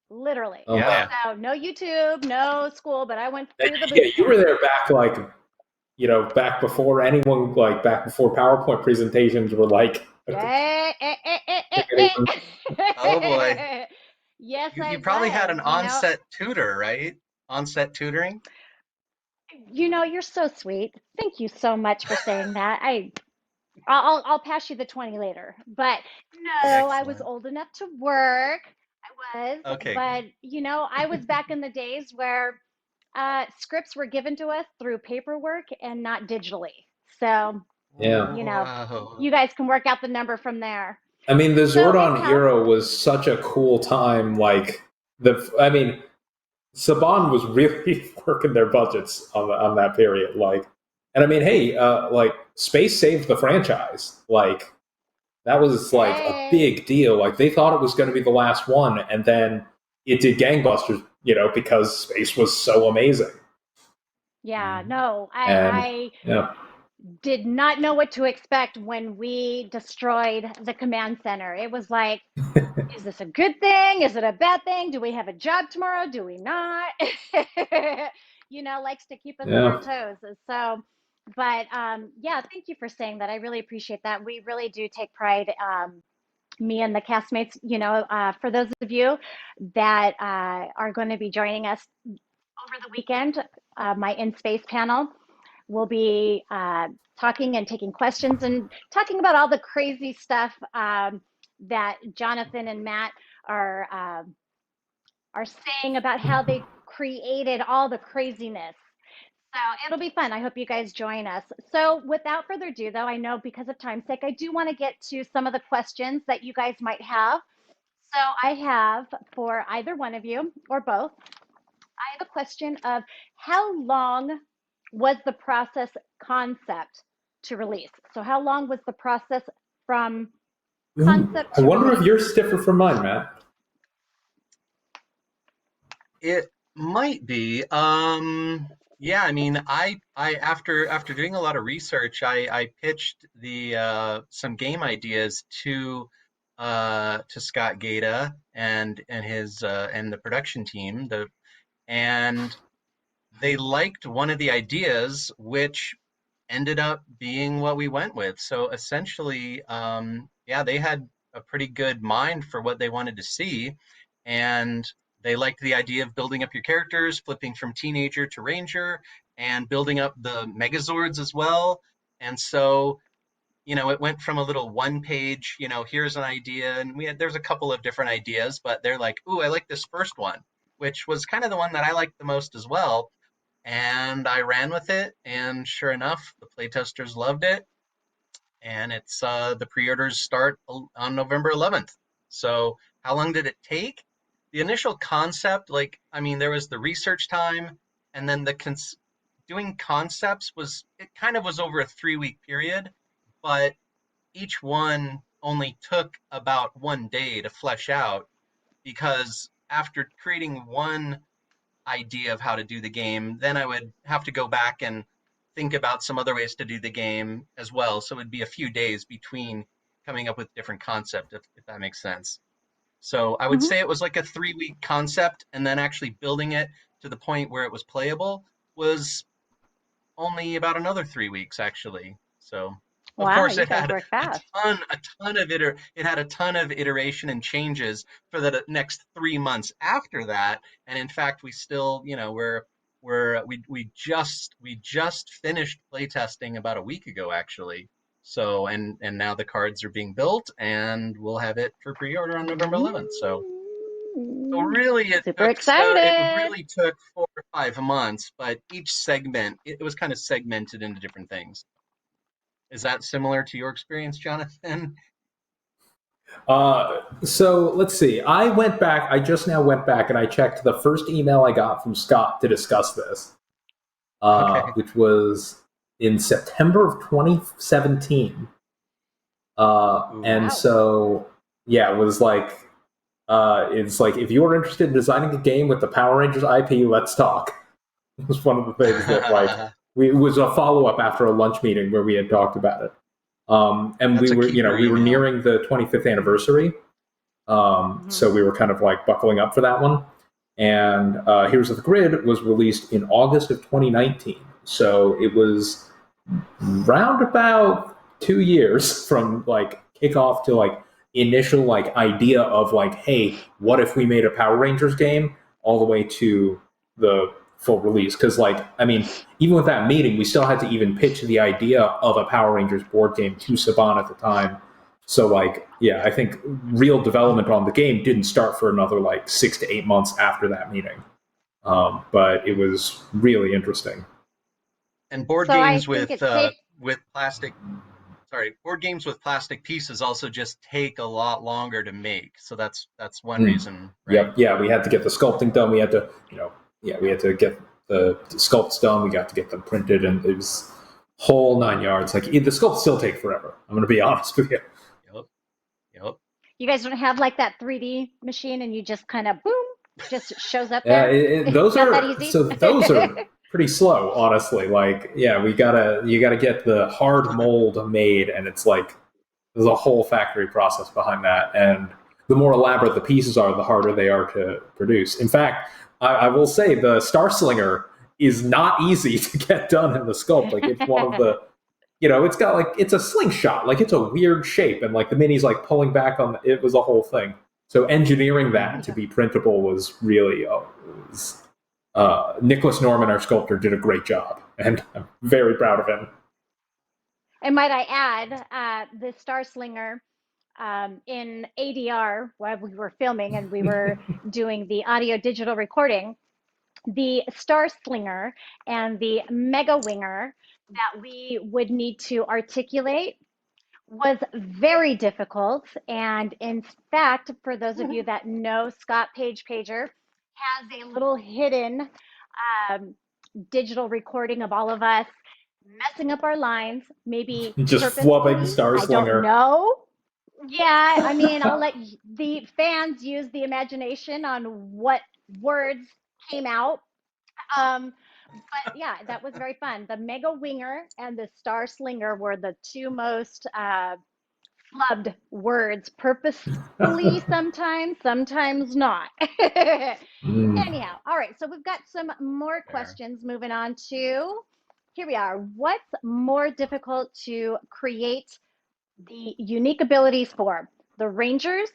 Speaker 1: literally.
Speaker 4: Oh
Speaker 2: Yeah.
Speaker 4: man.
Speaker 1: So no YouTube, no school, but I went through the
Speaker 4: Yeah,
Speaker 1: boot
Speaker 4: you were
Speaker 1: camp.
Speaker 4: there back back before anyone back before PowerPoint presentations were like.
Speaker 1: Eh, eh, eh, eh,
Speaker 2: Oh boy.
Speaker 1: eh. Yes,
Speaker 2: You
Speaker 1: I
Speaker 2: probably had
Speaker 1: was.
Speaker 2: an onset tutor, right? Onset tutoring?
Speaker 1: You're so sweet. Thank you so much for saying that. I'll pass you the 20 later. But no, I was
Speaker 2: Excellent.
Speaker 1: old enough to work. I was,
Speaker 2: Okay,
Speaker 1: but
Speaker 2: good.
Speaker 1: I was back in the days where scripts were given to us through paperwork and not digitally. So,
Speaker 4: Yeah.
Speaker 2: Wow.
Speaker 1: you guys can work out the number from there.
Speaker 4: I mean, the
Speaker 1: So
Speaker 4: Zordon
Speaker 1: anyhow,
Speaker 4: era was such a cool time. Saban was really working their budgets on that period. And I mean, hey, Space saved the franchise. That was a
Speaker 1: hey,
Speaker 4: big deal. They thought it was going to be the last one, and then it did gangbusters. Because Space was so amazing.
Speaker 1: yeah, no,
Speaker 4: And
Speaker 1: I
Speaker 4: yeah,
Speaker 1: did not know what to expect when we destroyed the command center. It was like, is this a good thing? Is it a bad thing? Do we have a job tomorrow? Do we not? Likes to keep us on our
Speaker 4: yeah,
Speaker 1: toes. So, but yeah, thank you for saying that. I really appreciate that. We really do take pride, me and the castmates, for those of you that are going to be joining us over the weekend, my In Space panel. We'll be talking and taking questions and talking about all the crazy stuff that Jonathan and Matt are are saying about how they created all the craziness. So it'll be fun. I hope you guys join us. So without further ado, though, I know because of time's sake, I do want to get to some of the questions that you guys might have. So I have for either one of you or both. I have a question of how long was the process concept to release? So how long was the process from
Speaker 4: Ooh,
Speaker 1: concept
Speaker 4: I
Speaker 1: to
Speaker 4: wonder if
Speaker 1: release?
Speaker 4: yours differ from mine, Matt.
Speaker 2: It might be. Yeah, I mean, I after doing a lot of research, I pitched the some game ideas to Scott Gata and his and the production team, and they liked one of the ideas, which ended up being what we went with. So essentially, yeah, they had a pretty good mind for what they wanted to see, and they liked the idea of building up your characters, flipping from teenager to ranger, and building up the Megazords as well. And so, it went from a little one page, here's an idea, and there's a couple of different ideas, but they're like, ooh, I like this first one, which was kind of the one that I liked the most as well. And I ran with it, and sure enough, the playtesters loved it, and it's the pre-orders start on November 11th. So how long did it take? The initial concept, I mean, there was the research time, and then doing concepts it kind of was over a 3-week period, but each one only took about 1 day to flesh out, because after creating one idea of how to do the game, then I would have to go back and think about some other ways to do the game as well. So it'd be a few days between coming up with different concept, if that makes sense. So I would
Speaker 1: Mm-hmm.
Speaker 2: say it was like a 3-week concept, and then actually building it to the point where it was playable was only about another 3 weeks actually. So of
Speaker 1: Wow,
Speaker 2: course
Speaker 1: you
Speaker 2: it
Speaker 1: guys
Speaker 2: had
Speaker 1: work fast.
Speaker 2: it had a ton of iteration and changes for the next 3 months after that. And in fact, we still, we just finished playtesting about a week ago actually. So and now the cards are being built, and we'll have it for pre-order on November 11th. So
Speaker 1: Mm,
Speaker 2: really,
Speaker 1: super
Speaker 2: it
Speaker 1: excited.
Speaker 2: really took 4 or 5 months, but each segment it was kind of segmented into different things. Is that similar to your experience, Jonathan?
Speaker 4: So let's see. I just now went back and I checked the first email I got from Scott to discuss this,
Speaker 2: Okay.
Speaker 4: which was in September of 2017. And so, yeah, it was like, it's like, if you're interested in designing a game with the Power Rangers IP, let's talk. It was one of the things that, like, it was a follow-up after a lunch meeting where we had talked about it. And
Speaker 2: That's
Speaker 4: we were,
Speaker 2: keeper
Speaker 4: we were
Speaker 2: email.
Speaker 4: nearing the 25th anniversary. So we were kind of like buckling up for that one. And Heroes of the Grid was released in August of 2019. So it was round about 2 years from like kickoff to like initial like idea of like, hey, what if we made a Power Rangers game, all the way to the full release. Because like, I mean, even with that meeting, we still had to even pitch the idea of a Power Rangers board game to Saban at the time. So like, yeah, I think real development on the game didn't start for another like 6 to 8 months after that meeting. But it was really interesting.
Speaker 2: And board
Speaker 1: So I
Speaker 2: games
Speaker 1: think
Speaker 2: with
Speaker 1: it's safe.
Speaker 2: plastic. Sorry, board games with plastic pieces also just take a lot longer to make. So that's one reason, right?
Speaker 4: Yep. Yeah, we had to get the sculpting done. We had to, we had to get the sculpts done. We got to get them printed, and it was whole 9 yards. Like the sculpts still take forever. I'm going to be honest with you.
Speaker 2: Yep.
Speaker 1: You guys don't have like that 3D machine, and you just kind of boom, just shows up
Speaker 4: Yeah,
Speaker 1: there.
Speaker 4: those
Speaker 1: Not
Speaker 4: are
Speaker 1: that easy.
Speaker 4: so. Those are pretty slow, honestly. Like, yeah, you gotta get the hard mold made, and it's like there's a whole factory process behind that. And the more elaborate the pieces are, the harder they are to produce. In fact, I will say the Star Slinger is not easy to get done in the sculpt. Like, it's one of the, it's got like, it's a slingshot. Like, it's a weird shape, and like the mini's like pulling back on it was a whole thing. So engineering that to be printable was really, Nicholas Norman, our sculptor, did a great job, and I'm very proud of him.
Speaker 1: And might I add, the Star Slinger in ADR, while we were filming and we were doing the audio digital recording, the Star Slinger and the Mega Winger that we would need to articulate was very difficult. And in fact, for those of you that know Scott Pager has a little hidden digital recording of all of us messing up our lines, maybe
Speaker 4: just
Speaker 1: purposefully.
Speaker 4: flubbing Star Slinger.
Speaker 1: I don't know. Yeah, I mean, I'll let the fans use the imagination on what words came out. But yeah, that was very fun. The Mega Winger and the Star Slinger were the two most flubbed words, purposefully sometimes not. Anyhow, all right, so we've got some more questions moving on to, here we are. What's more difficult to create the unique abilities for? The Rangers,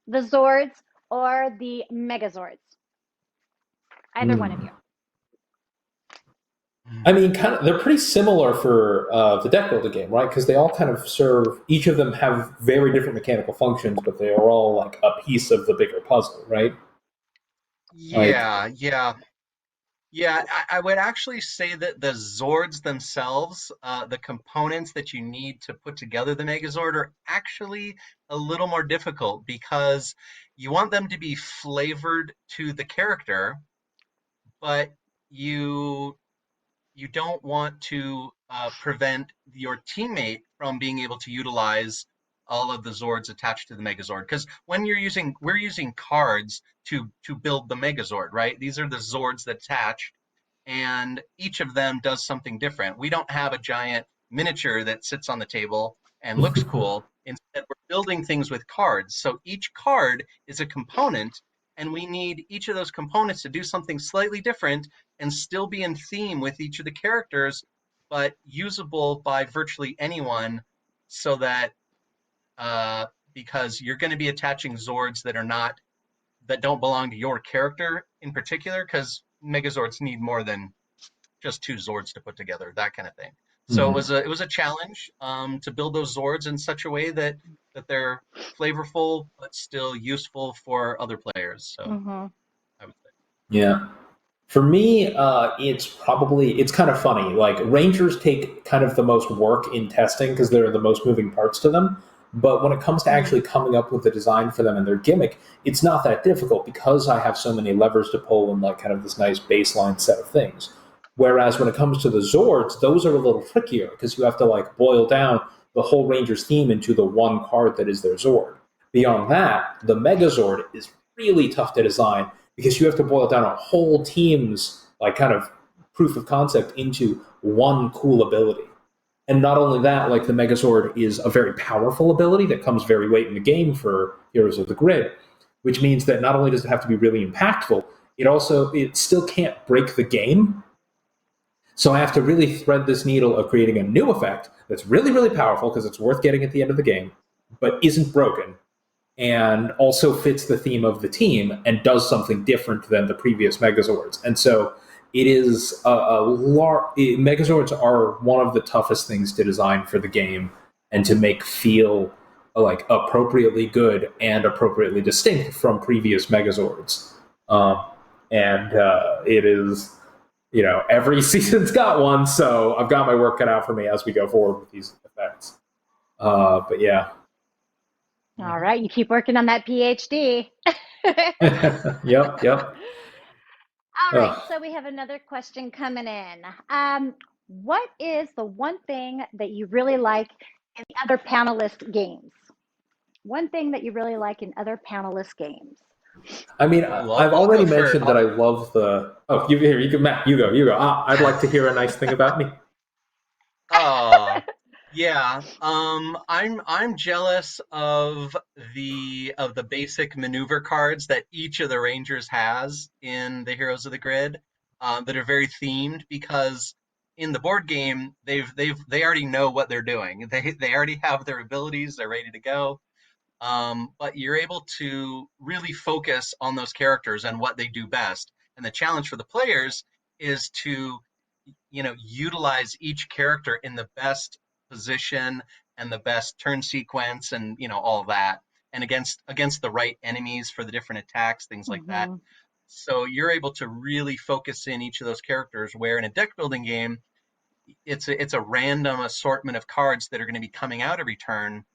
Speaker 1: the Zords, or the Megazords? Either one of you.
Speaker 4: I mean, kind of, they're pretty similar for the deck builder game, right? Because they all kind of serve, each of them have very different mechanical functions, but they are all like a piece of the bigger puzzle, right?
Speaker 2: Yeah. I would actually say that the Zords themselves, the components that you need to put together the Megazord, are actually a little more difficult because you want them to be flavored to the character, but you don't want to prevent your teammate from being able to utilize all of the Zords attached to the Megazord. Because when we're using cards to build the Megazord, right? These are the Zords that attach, and each of them does something different. We don't have a giant miniature that sits on the table and looks cool. Instead, we're building things with cards. So each card is a component, and we need each of those components to do something slightly different and still be in theme with each of the characters, but usable by virtually anyone, so that because you're going to be attaching Zords that don't belong to your character in particular, because Megazords need more than just two Zords to put together, that kind of thing. So it was a challenge to build those Zords in such a way that they're flavorful but still useful for other players. So I would say.
Speaker 4: Yeah. For me, it's kind of funny. Like, Rangers take kind of the most work in testing because they're the most moving parts to them. But when it comes to actually coming up with the design for them and their gimmick, it's not that difficult because I have so many levers to pull and like kind of this nice baseline set of things. Whereas when it comes to the Zords, those are a little trickier because you have to like boil down the whole Ranger's theme into the one card that is their Zord. Beyond that, the Megazord is really tough to design because you have to boil down a whole team's like kind of proof of concept into one cool ability. And not only that, like the Megazord is a very powerful ability that comes very late in the game for Heroes of the Grid, which means that not only does it have to be really impactful, it still can't break the game. So I have to really thread this needle of creating a new effect that's really, really powerful because it's worth getting at the end of the game, but isn't broken, and also fits the theme of the team and does something different than the previous Megazords. And so it is Megazords are one of the toughest things to design for the game and to make feel like appropriately good and appropriately distinct from previous Megazords. It is, every season's got one, so I've got my work cut out for me as we go forward with these effects. But yeah.
Speaker 1: All right, you keep working on that PhD.
Speaker 4: Yep.
Speaker 1: All right, so we have another question coming in. What is the one thing that you really like in the other panelist games? One thing that you really like in other panelist games?
Speaker 4: I mean, I've already mentioned that I love the. Oh, you go, Matt. You go. I'd like to hear a nice thing about me.
Speaker 2: Oh, yeah. I'm jealous of the basic maneuver cards that each of the Rangers has in the Heroes of the Grid, that are very themed, because in the board game they already know what they're doing. They already have their abilities. They're ready to go. But you're able to really focus on those characters and what they do best. And the challenge for the players is to, utilize each character in the best position and the best turn sequence, and all of that, and against the right enemies for the different attacks, things like that. So you're able to really focus in each of those characters, where in a deck building game, it's a random assortment of cards that are going to be coming out every turn.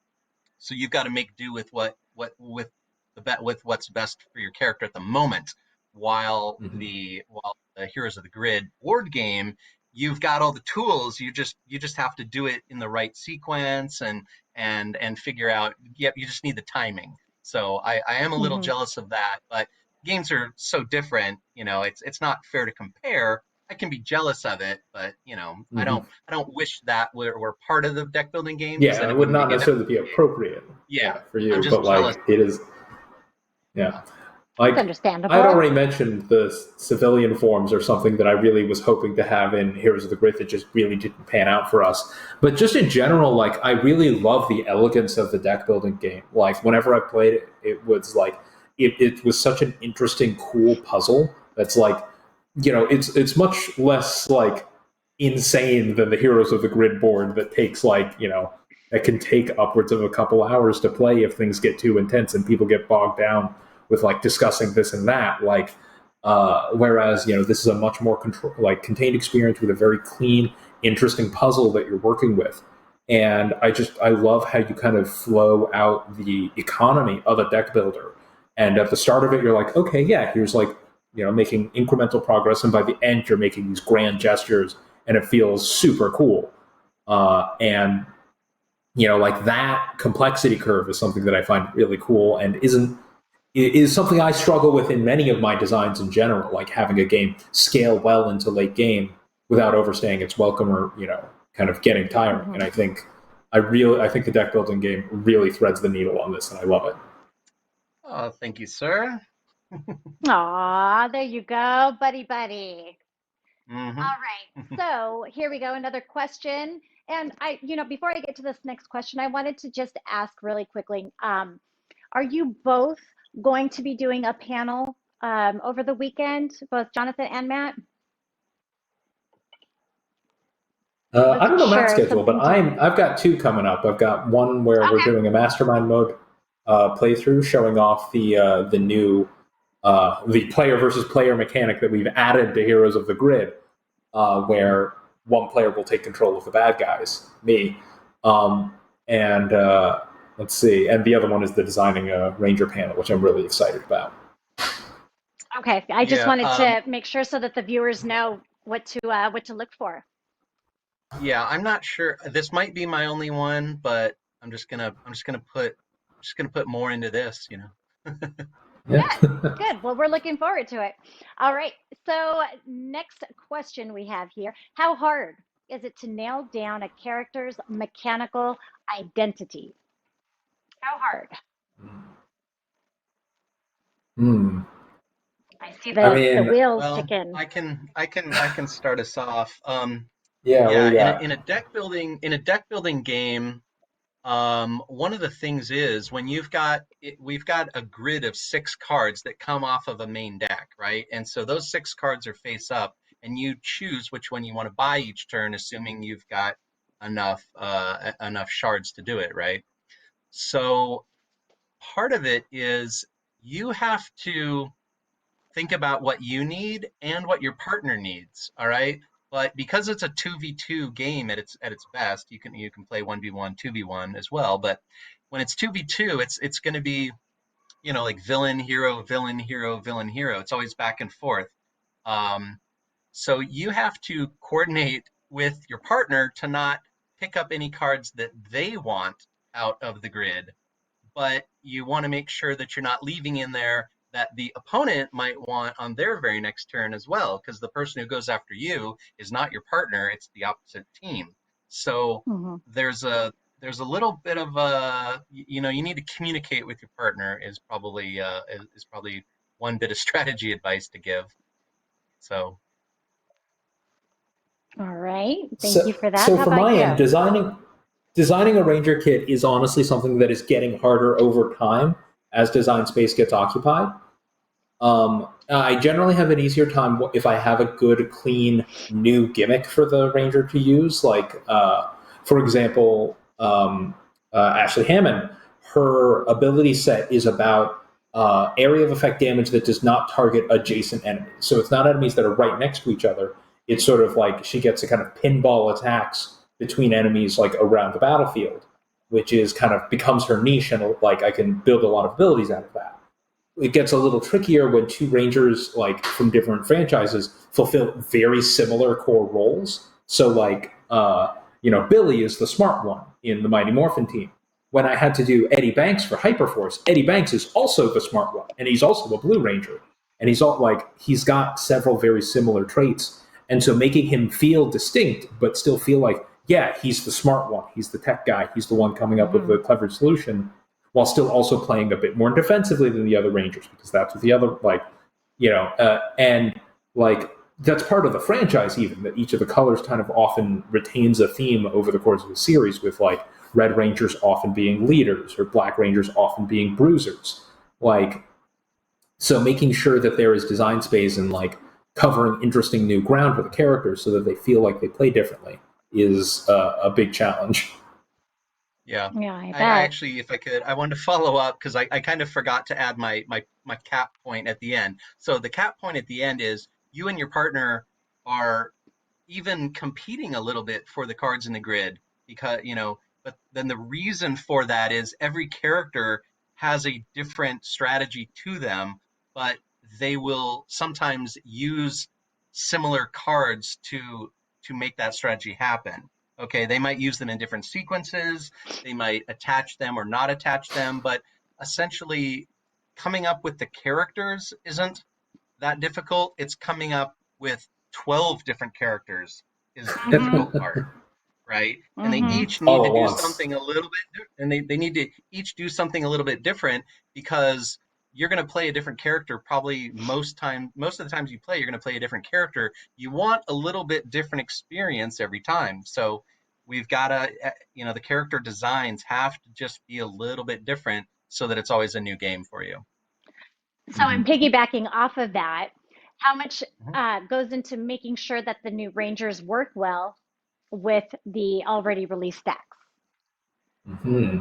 Speaker 2: So you've got to make do with with what's best for your character at the moment. While the Heroes of the Grid board game, you've got all the tools. You just have to do it in the right sequence and figure out. Yep, you just need the timing. So I am a little jealous of that, but games are so different. It's not fair to compare. I can be jealous of it, but I don't wish that were part of the deck building game.
Speaker 4: Yeah, it would not necessarily be appropriate.
Speaker 2: Yeah,
Speaker 4: for you,
Speaker 2: I'm just
Speaker 4: but
Speaker 2: jealous.
Speaker 4: like it is. Yeah, like
Speaker 1: It's understandable.
Speaker 4: I'd already mentioned the civilian forms are something that I really was hoping to have in Heroes of the Grid that just really didn't pan out for us. But just in general, like I really love the elegance of the deck building game. Like whenever I played it, it was like it was such an interesting, cool puzzle. That's like it's much less like insane than the Heroes of the Grid board that takes that can take upwards of a couple hours to play if things get too intense and people get bogged down with like discussing this and that. Whereas this is a much more contained experience with a very clean, interesting puzzle that you're working with. And I love how you kind of flow out the economy of a deck builder. And at the start of it, you're like, okay, yeah, here's making incremental progress, and by the end, you're making these grand gestures, and it feels super cool. And that complexity curve is something that I find really cool, and is something I struggle with in many of my designs in general, like having a game scale well into late game without overstaying its welcome or kind of getting tiring. And I think the deck building game really threads the needle on this, and I love it.
Speaker 2: Oh, thank you, sir.
Speaker 1: Aw, there you go, buddy.
Speaker 2: Mm-hmm.
Speaker 1: All right, so here we go, another question. And before I get to this next question, I wanted to just ask really quickly, are you both going to be doing a panel over the weekend, both Jonathan and Matt?
Speaker 4: I don't know Matt's schedule, but I've got two coming up. I've got one where we're doing a mastermind mode playthrough, showing off the new the player versus player mechanic that we've added to Heroes of the Grid, where one player will take control of the bad guys, me, and let's see, and the other one is the designing a Ranger panel, which I'm really excited about.
Speaker 1: Okay, I just wanted to make sure so that the viewers know what to look for.
Speaker 2: Yeah, I'm not sure. This might be my only one, but I'm just gonna put more into this, you know.
Speaker 4: Yeah.
Speaker 1: Good. Well, we're looking forward to it. All right. So, next question we have here. How hard is it to nail down a character's mechanical identity? How hard?
Speaker 4: Hmm.
Speaker 1: I see
Speaker 4: I
Speaker 1: the
Speaker 4: mean,
Speaker 1: wheels
Speaker 2: Well,
Speaker 1: ticking.
Speaker 2: I can start us off.
Speaker 4: yeah. What do
Speaker 2: Yeah,
Speaker 4: you got?
Speaker 2: in a deck building game, one of the things is when we've got a grid of 6 cards that come off of a main deck, right? And so those 6 cards are face up, and you choose which one you want to buy each turn, assuming you've got enough shards to do it, right? So part of it is you have to think about what you need and what your partner needs, all right? But because it's a 2v2 game at its best, you can play 1v1, 2v1 as well, but when it's 2v2, it's going to be, like villain, hero, villain, hero, villain, hero. It's always back and forth. Um, so you have to coordinate with your partner to not pick up any cards that they want out of the grid, but you want to make sure that you're not leaving in there that the opponent might want on their very next turn as well, because the person who goes after you is not your partner, it's the opposite team. So
Speaker 1: Hmm.
Speaker 2: there's a little bit of a, you need to communicate with your partner is probably one bit of strategy advice to give. So
Speaker 1: All right. Thank you
Speaker 4: So,
Speaker 1: for that.
Speaker 4: so
Speaker 1: How
Speaker 4: from
Speaker 1: about
Speaker 4: my end,
Speaker 1: you?
Speaker 4: designing a ranger kit is honestly something that is getting harder over time as design space gets occupied. I generally have an easier time if I have a good, clean, new gimmick for the ranger to use. Like, for example, Ashley Hammond, her ability set is about area of effect damage that does not target adjacent enemies. So it's not enemies that are right next to each other. It's sort of like she gets a kind of pinball attacks between enemies like around the battlefield, which is kind of becomes her niche, and like I can build a lot of abilities out of that. It gets a little trickier when two rangers like from different franchises fulfill very similar core roles. So like Billy is the smart one in the Mighty Morphin team. When I had to do Eddie Banks for Hyperforce, Eddie Banks is also the smart one, and he's also a Blue Ranger, and he's got several very similar traits, and so making him feel distinct but still feel like, yeah, he's the smart one, he's the tech guy, he's the one coming up with
Speaker 1: Hmm.
Speaker 4: the clever solution, while still also playing a bit more defensively than the other Rangers, because that's what the other and like that's part of the franchise, even that each of the colors kind of often retains a theme over the course of the series, with like Red Rangers often being leaders or Black Rangers often being bruisers. Like, so making sure that there is design space and like covering interesting new ground for the characters so that they feel like they play differently is a big challenge.
Speaker 2: yeah,
Speaker 1: Yeah, I
Speaker 2: I
Speaker 1: bet.
Speaker 2: actually, if I could, I wanted to follow up because I kind of forgot to add my cap point at the end. So the cap point at the end is you and your partner are even competing a little bit for the cards in the grid, because but then the reason for that is every character has a different strategy to them, but they will sometimes use similar cards to make that strategy happen. Okay, they might use them in different sequences, they might attach them or not attach them, but essentially coming up with the characters isn't that difficult. It's coming up with 12 different characters is the
Speaker 1: Hmm.
Speaker 2: difficult part, right? And they
Speaker 1: Hmm.
Speaker 2: each need
Speaker 4: All
Speaker 2: to
Speaker 4: at
Speaker 2: do
Speaker 4: once.
Speaker 2: something a little bit, and they need to each do something a little bit different, because you're going to play a different character probably most of the times you play, you're going to play a different character. You want a little bit different experience every time. So we've got to, the character designs have to just be a little bit different so that it's always a new game for you.
Speaker 1: So, I'm piggybacking off of that. How much
Speaker 2: Mhm.
Speaker 1: goes into making sure that the new Rangers work well with the already released decks?
Speaker 4: Mm-hmm.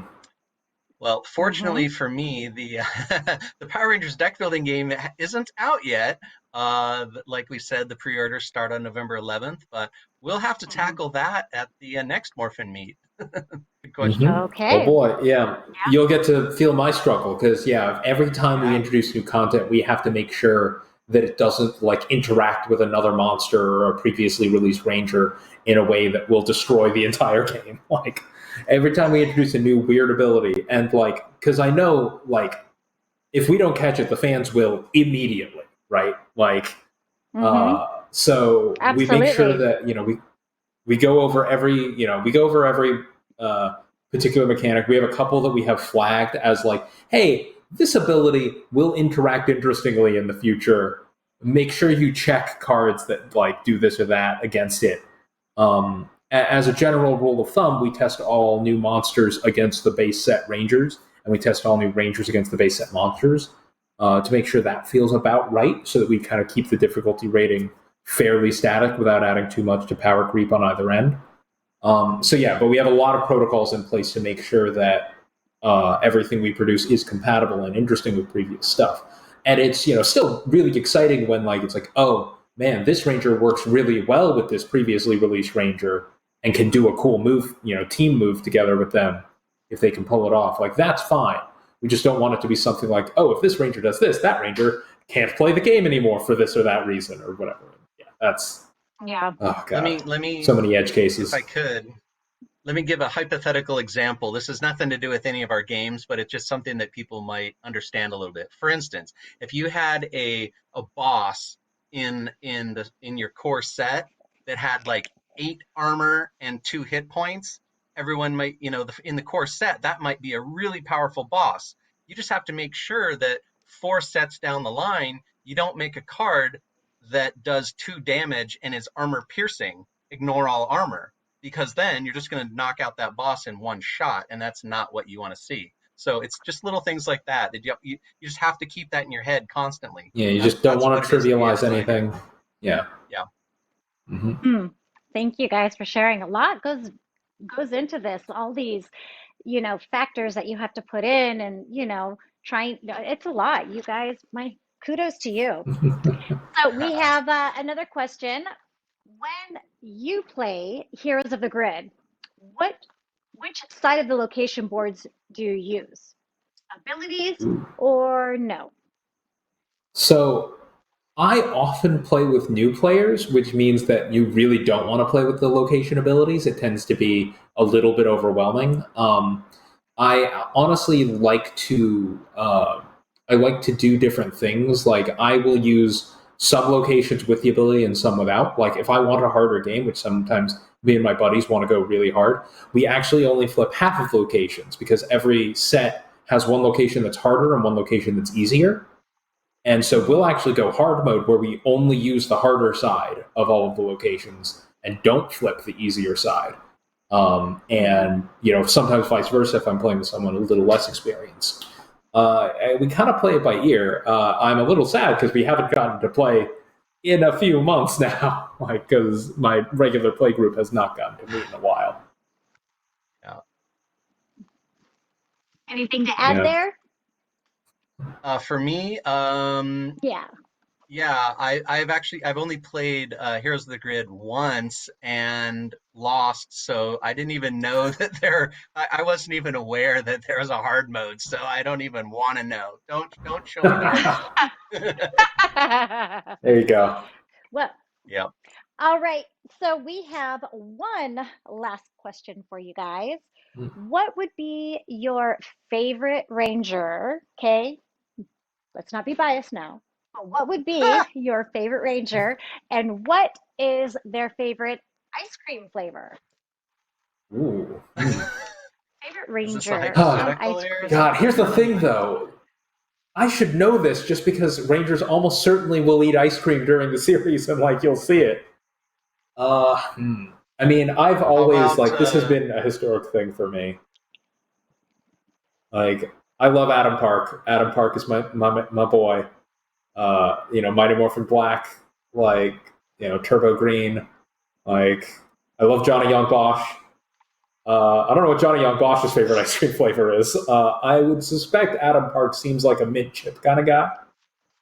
Speaker 2: Well,
Speaker 1: Hmm.
Speaker 2: fortunately for me, the the Power Rangers deck building game isn't out yet. Like we said, the pre-orders start on November 11th, but we'll have to
Speaker 1: Hmm.
Speaker 2: tackle that at the next Morphin meet. Good question.
Speaker 4: Mm-hmm. Oh
Speaker 1: Okay.
Speaker 4: boy, yeah. You'll get to feel my struggle because, yeah, every time we
Speaker 2: Yeah.
Speaker 4: introduce new content, we have to make sure that it doesn't like interact with another monster or a previously released ranger in a way that will destroy the entire game. Like every time we introduce a new weird ability, and like because I know like if we don't catch it, the fans will immediately, right? Like so we make sure
Speaker 1: Absolutely.
Speaker 4: that we go over every particular mechanic. We have a couple that we have flagged as like, hey, this ability will interact interestingly in the future. Make sure you check cards that like do this or that against it. As a general rule of thumb, we test all new monsters against the base set rangers, and we test all new rangers against the base set monsters to make sure that feels about right, so that we kind of keep the difficulty rating fairly static without adding too much to power creep on either end. So yeah, but we have a lot of protocols in place to make sure that everything we produce is compatible and interesting with previous stuff. And it's still really exciting when like it's like, oh man, this ranger works really well with this previously released ranger and can do a cool move, team move together with them if they can pull it off. Like that's fine. We just don't want it to be something like, oh, if this ranger does this, that ranger can't play the game anymore for this or that reason or whatever. Yeah, that's oh god.
Speaker 2: Let me
Speaker 4: So many edge cases.
Speaker 2: If I could, let me give a hypothetical example. This has nothing to do with any of our games, but it's just something that people might understand a little bit. For instance, if you had a boss in your core set that had like 8 armor and 2 hit points, everyone might, in the core set, that might be a really powerful boss. You just have to make sure that 4 sets down the line, you don't make a card that does 2 damage and is armor piercing. Ignore all armor, because then you're just going to knock out that boss in one shot, and that's not what you want to see. So it's just little things like that you just have to keep that in your head constantly.
Speaker 4: Yeah, you just don't want to trivialize anything. Yeah.
Speaker 2: Yeah.
Speaker 4: Mm-hmm.
Speaker 1: Thank you guys for sharing. A lot goes into this. All these, factors that you have to put in, and it's a lot. You guys, my kudos to you. So we have another question. When you play Heroes of the Grid, which side of the location boards do you use? Abilities or no?
Speaker 4: So I often play with new players, which means that you really don't want to play with the location abilities. It tends to be a little bit overwhelming. I honestly like to do different things. Like I will use some locations with the ability and some without. Like if I want a harder game, which sometimes me and my buddies want to go really hard, we actually only flip half of locations because every set has one location that's harder and one location that's easier. And so we'll actually go hard mode where we only use the harder side of all of the locations and don't flip the easier side. And sometimes vice versa if I'm playing with someone a little less experienced. We kind of play it by ear. I'm a little sad because we haven't gotten to play in a few months now, because my regular play group has not gotten to meet in a while.
Speaker 2: Yeah.
Speaker 1: Anything to add there?
Speaker 2: For me, yeah, I've only played Heroes of the Grid once and lost, so I didn't even know that I wasn't even aware that there was a hard mode, so I don't even want to know. Don't show me the hard mode.
Speaker 4: There you go.
Speaker 1: Well,
Speaker 2: yeah.
Speaker 1: All right, so we have one last question for you guys. What would be your favorite ranger? Okay, let's not be biased now. But what would be your favorite ranger, and what is their favorite ice cream flavor?
Speaker 4: Ooh.
Speaker 1: Favorite ranger.
Speaker 4: God, here's the thing, though. I should know this just because rangers almost certainly will eat ice cream during the series, and you'll see it. I mean, I've always this has been a historic thing for me. I love Adam Park. Adam Park is my boy. Mighty Morphin Black, Turbo Green. I love Johnny Young Bosch. I don't know what Johnny Young Bosch's favorite ice cream flavor is. I would suspect Adam Park seems like a mint chip kind of guy.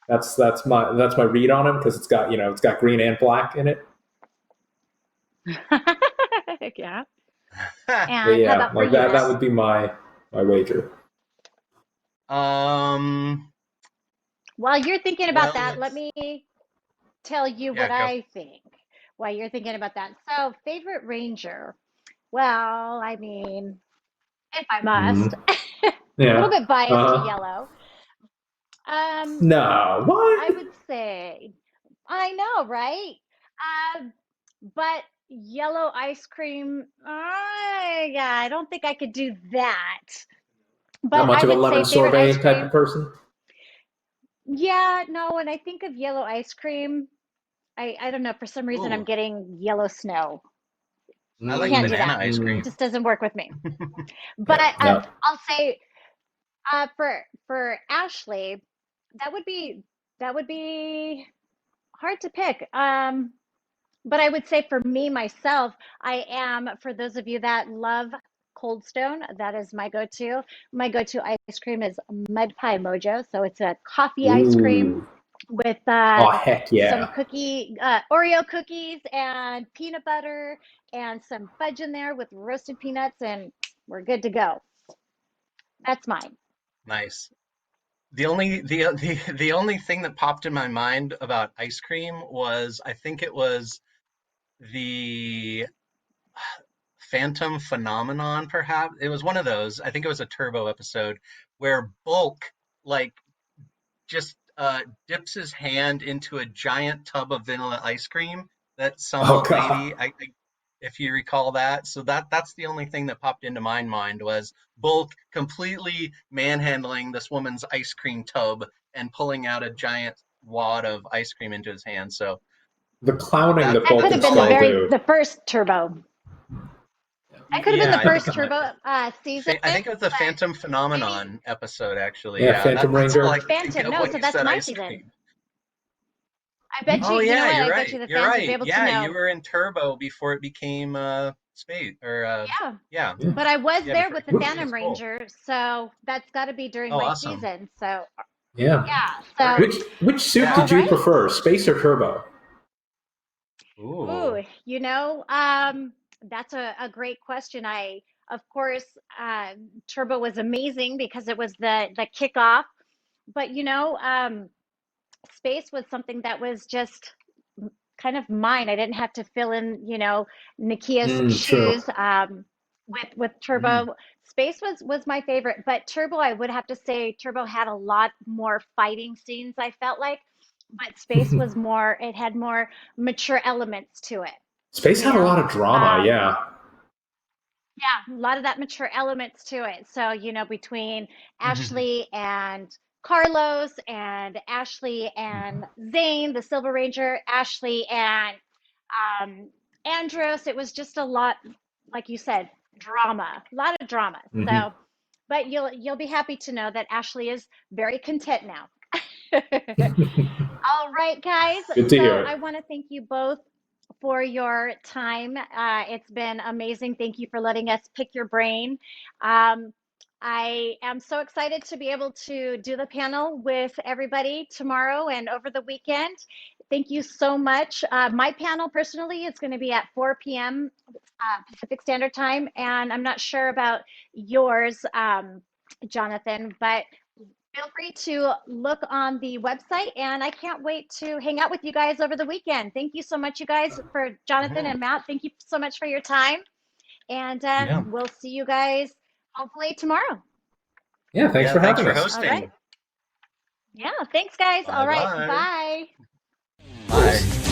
Speaker 4: That's my read on him because it's got green and black in it.
Speaker 1: Yeah.
Speaker 4: And yeah, how about that would be my wager.
Speaker 1: While you're thinking about
Speaker 2: Well,
Speaker 1: that, let
Speaker 2: let's.
Speaker 1: me tell you
Speaker 2: Yeah,
Speaker 1: what
Speaker 2: go.
Speaker 1: I think while you're thinking about that. So, favorite Ranger. Well, I mean, if I must,
Speaker 4: Mm,
Speaker 1: a little
Speaker 4: yeah.
Speaker 1: bit biased to
Speaker 4: Uh,
Speaker 1: yellow. Um,
Speaker 4: no.
Speaker 1: I
Speaker 4: What?
Speaker 1: would say, I know, right? Um, but yellow ice cream, yeah, I don't think I could do that.
Speaker 4: Not
Speaker 1: But
Speaker 4: much
Speaker 1: I
Speaker 4: of a
Speaker 1: would
Speaker 4: lemon
Speaker 1: say favorite ice
Speaker 4: sorbet type of
Speaker 1: cream.
Speaker 4: person.
Speaker 1: Yeah, no, when I think of yellow ice cream, I don't know, for some reason I'm
Speaker 2: Ooh,
Speaker 1: getting yellow snow.
Speaker 2: I like
Speaker 1: Can't do
Speaker 4: Mm,
Speaker 2: banana
Speaker 1: that.
Speaker 2: ice
Speaker 4: mm,
Speaker 2: cream.
Speaker 1: Just doesn't work with me. But
Speaker 4: yeah. No.
Speaker 1: I'll say for Ashley, that would be that would be hard to pick. But I would say for me myself, I am for those of you that love Cold Stone, that is my go-to. My go-to ice cream is Mud Pie Mojo. So it's a coffee ice cream
Speaker 4: Ooh.
Speaker 1: with
Speaker 4: Oh heck
Speaker 1: some
Speaker 4: yeah.
Speaker 1: Oreo cookies and peanut butter and some fudge in there with roasted peanuts, and we're good to go. That's mine.
Speaker 2: Nice. The only thing that popped in my mind about ice cream was I think it was the Phantom Phenomenon, perhaps. It was one of those. I think it was a Turbo episode where Bulk like just dips his hand into a giant tub of vanilla ice cream that some
Speaker 4: Oh
Speaker 2: old
Speaker 4: god.
Speaker 2: lady, if you recall that. So that's the only thing that popped into my mind was Bulk completely manhandling this woman's ice cream tub and pulling out a giant wad of ice cream into his hand. So
Speaker 4: The clowning
Speaker 2: that
Speaker 4: that
Speaker 1: That
Speaker 4: Bulk
Speaker 1: could
Speaker 4: can
Speaker 1: have
Speaker 2: that's
Speaker 1: been
Speaker 2: all I
Speaker 4: still
Speaker 2: can.
Speaker 4: do.
Speaker 1: the first Turbo. That could have been
Speaker 2: Yeah,
Speaker 1: the
Speaker 2: I think
Speaker 1: first
Speaker 2: it might.
Speaker 1: Turbo season,
Speaker 2: I think it was the
Speaker 1: but
Speaker 2: Phantom
Speaker 1: maybe
Speaker 2: Phenomenon episode, actually.
Speaker 4: Yeah,
Speaker 2: Yeah,
Speaker 4: Phantom
Speaker 2: that's all I
Speaker 4: Ranger.
Speaker 2: could think
Speaker 1: Phantom.
Speaker 2: of
Speaker 1: No,
Speaker 2: when
Speaker 1: so
Speaker 2: you
Speaker 1: that's
Speaker 2: said
Speaker 1: my
Speaker 2: ice
Speaker 1: season.
Speaker 2: cream.
Speaker 1: I bet you,
Speaker 2: Oh
Speaker 1: you know
Speaker 2: yeah,
Speaker 1: what?
Speaker 2: you're
Speaker 1: I bet
Speaker 2: right.
Speaker 1: you the
Speaker 2: You're
Speaker 1: fans would be
Speaker 2: right.
Speaker 1: able to
Speaker 2: Yeah, you
Speaker 1: know.
Speaker 2: were in Turbo before it became space or
Speaker 1: Yeah,
Speaker 2: yeah,
Speaker 4: Yeah.
Speaker 1: but I was
Speaker 2: yeah,
Speaker 1: there
Speaker 2: before it
Speaker 1: with the
Speaker 2: became
Speaker 4: Wh-
Speaker 1: Phantom
Speaker 2: space. Cool.
Speaker 1: Ranger, so that's got to be during
Speaker 2: Oh,
Speaker 1: my
Speaker 2: awesome.
Speaker 1: season. So
Speaker 4: Yeah.
Speaker 1: yeah, so
Speaker 2: Great.
Speaker 4: Which suit
Speaker 2: Yeah.
Speaker 1: all
Speaker 4: did you
Speaker 1: right.
Speaker 4: prefer, space or turbo?
Speaker 2: Ooh.
Speaker 1: Ooh, that's a great question. Of course, Turbo was amazing because it was the kickoff, but space was something that was just kind of mine. I didn't have to fill in, Nakia's
Speaker 4: Mm, true.
Speaker 1: shoes. With
Speaker 2: Mm.
Speaker 1: Turbo, Space was my favorite, but Turbo, I would have to say Turbo had a lot more fighting scenes, I felt like, but Space was more, it had more mature elements to it,
Speaker 4: Space
Speaker 1: you
Speaker 4: had a
Speaker 1: know?
Speaker 4: lot of drama.
Speaker 1: Um,
Speaker 4: Yeah.
Speaker 1: yeah, a lot of that mature elements to it. So, between Ashley and Carlos and Ashley and Zane, the Silver Ranger, Ashley and um, Andros, it was just a lot, like you said, drama, a lot of drama.
Speaker 4: Hmm.
Speaker 1: So, but you'll be happy to know that Ashley is very content now. All right, guys.
Speaker 4: Good to
Speaker 1: So
Speaker 4: hear
Speaker 1: I
Speaker 4: it.
Speaker 1: want to thank you both for your time. It's been amazing. Thank you for letting us pick your brain. Um, I am so excited to be able to do the panel with everybody tomorrow and over the weekend. Thank you so much. My panel personally is going to be at 4 p.m. Pacific Standard Time, and I'm not sure about yours, Jonathan, but feel free to look on the website, and I can't wait to hang out with you guys over the weekend. Thank you so much, you guys, for Jonathan
Speaker 2: Mhm.
Speaker 1: and Matt. Thank you so much for your time, and
Speaker 2: Yeah.
Speaker 1: we'll see you guys hopefully tomorrow.
Speaker 4: Yeah. Thanks
Speaker 2: Yeah.
Speaker 4: for
Speaker 2: Thanks
Speaker 4: having
Speaker 2: for
Speaker 4: us.
Speaker 1: All right.
Speaker 2: hosting.
Speaker 1: Yeah. Thanks, guys.
Speaker 2: Bye
Speaker 1: All right.
Speaker 2: bye.
Speaker 1: Bye.
Speaker 2: Bye.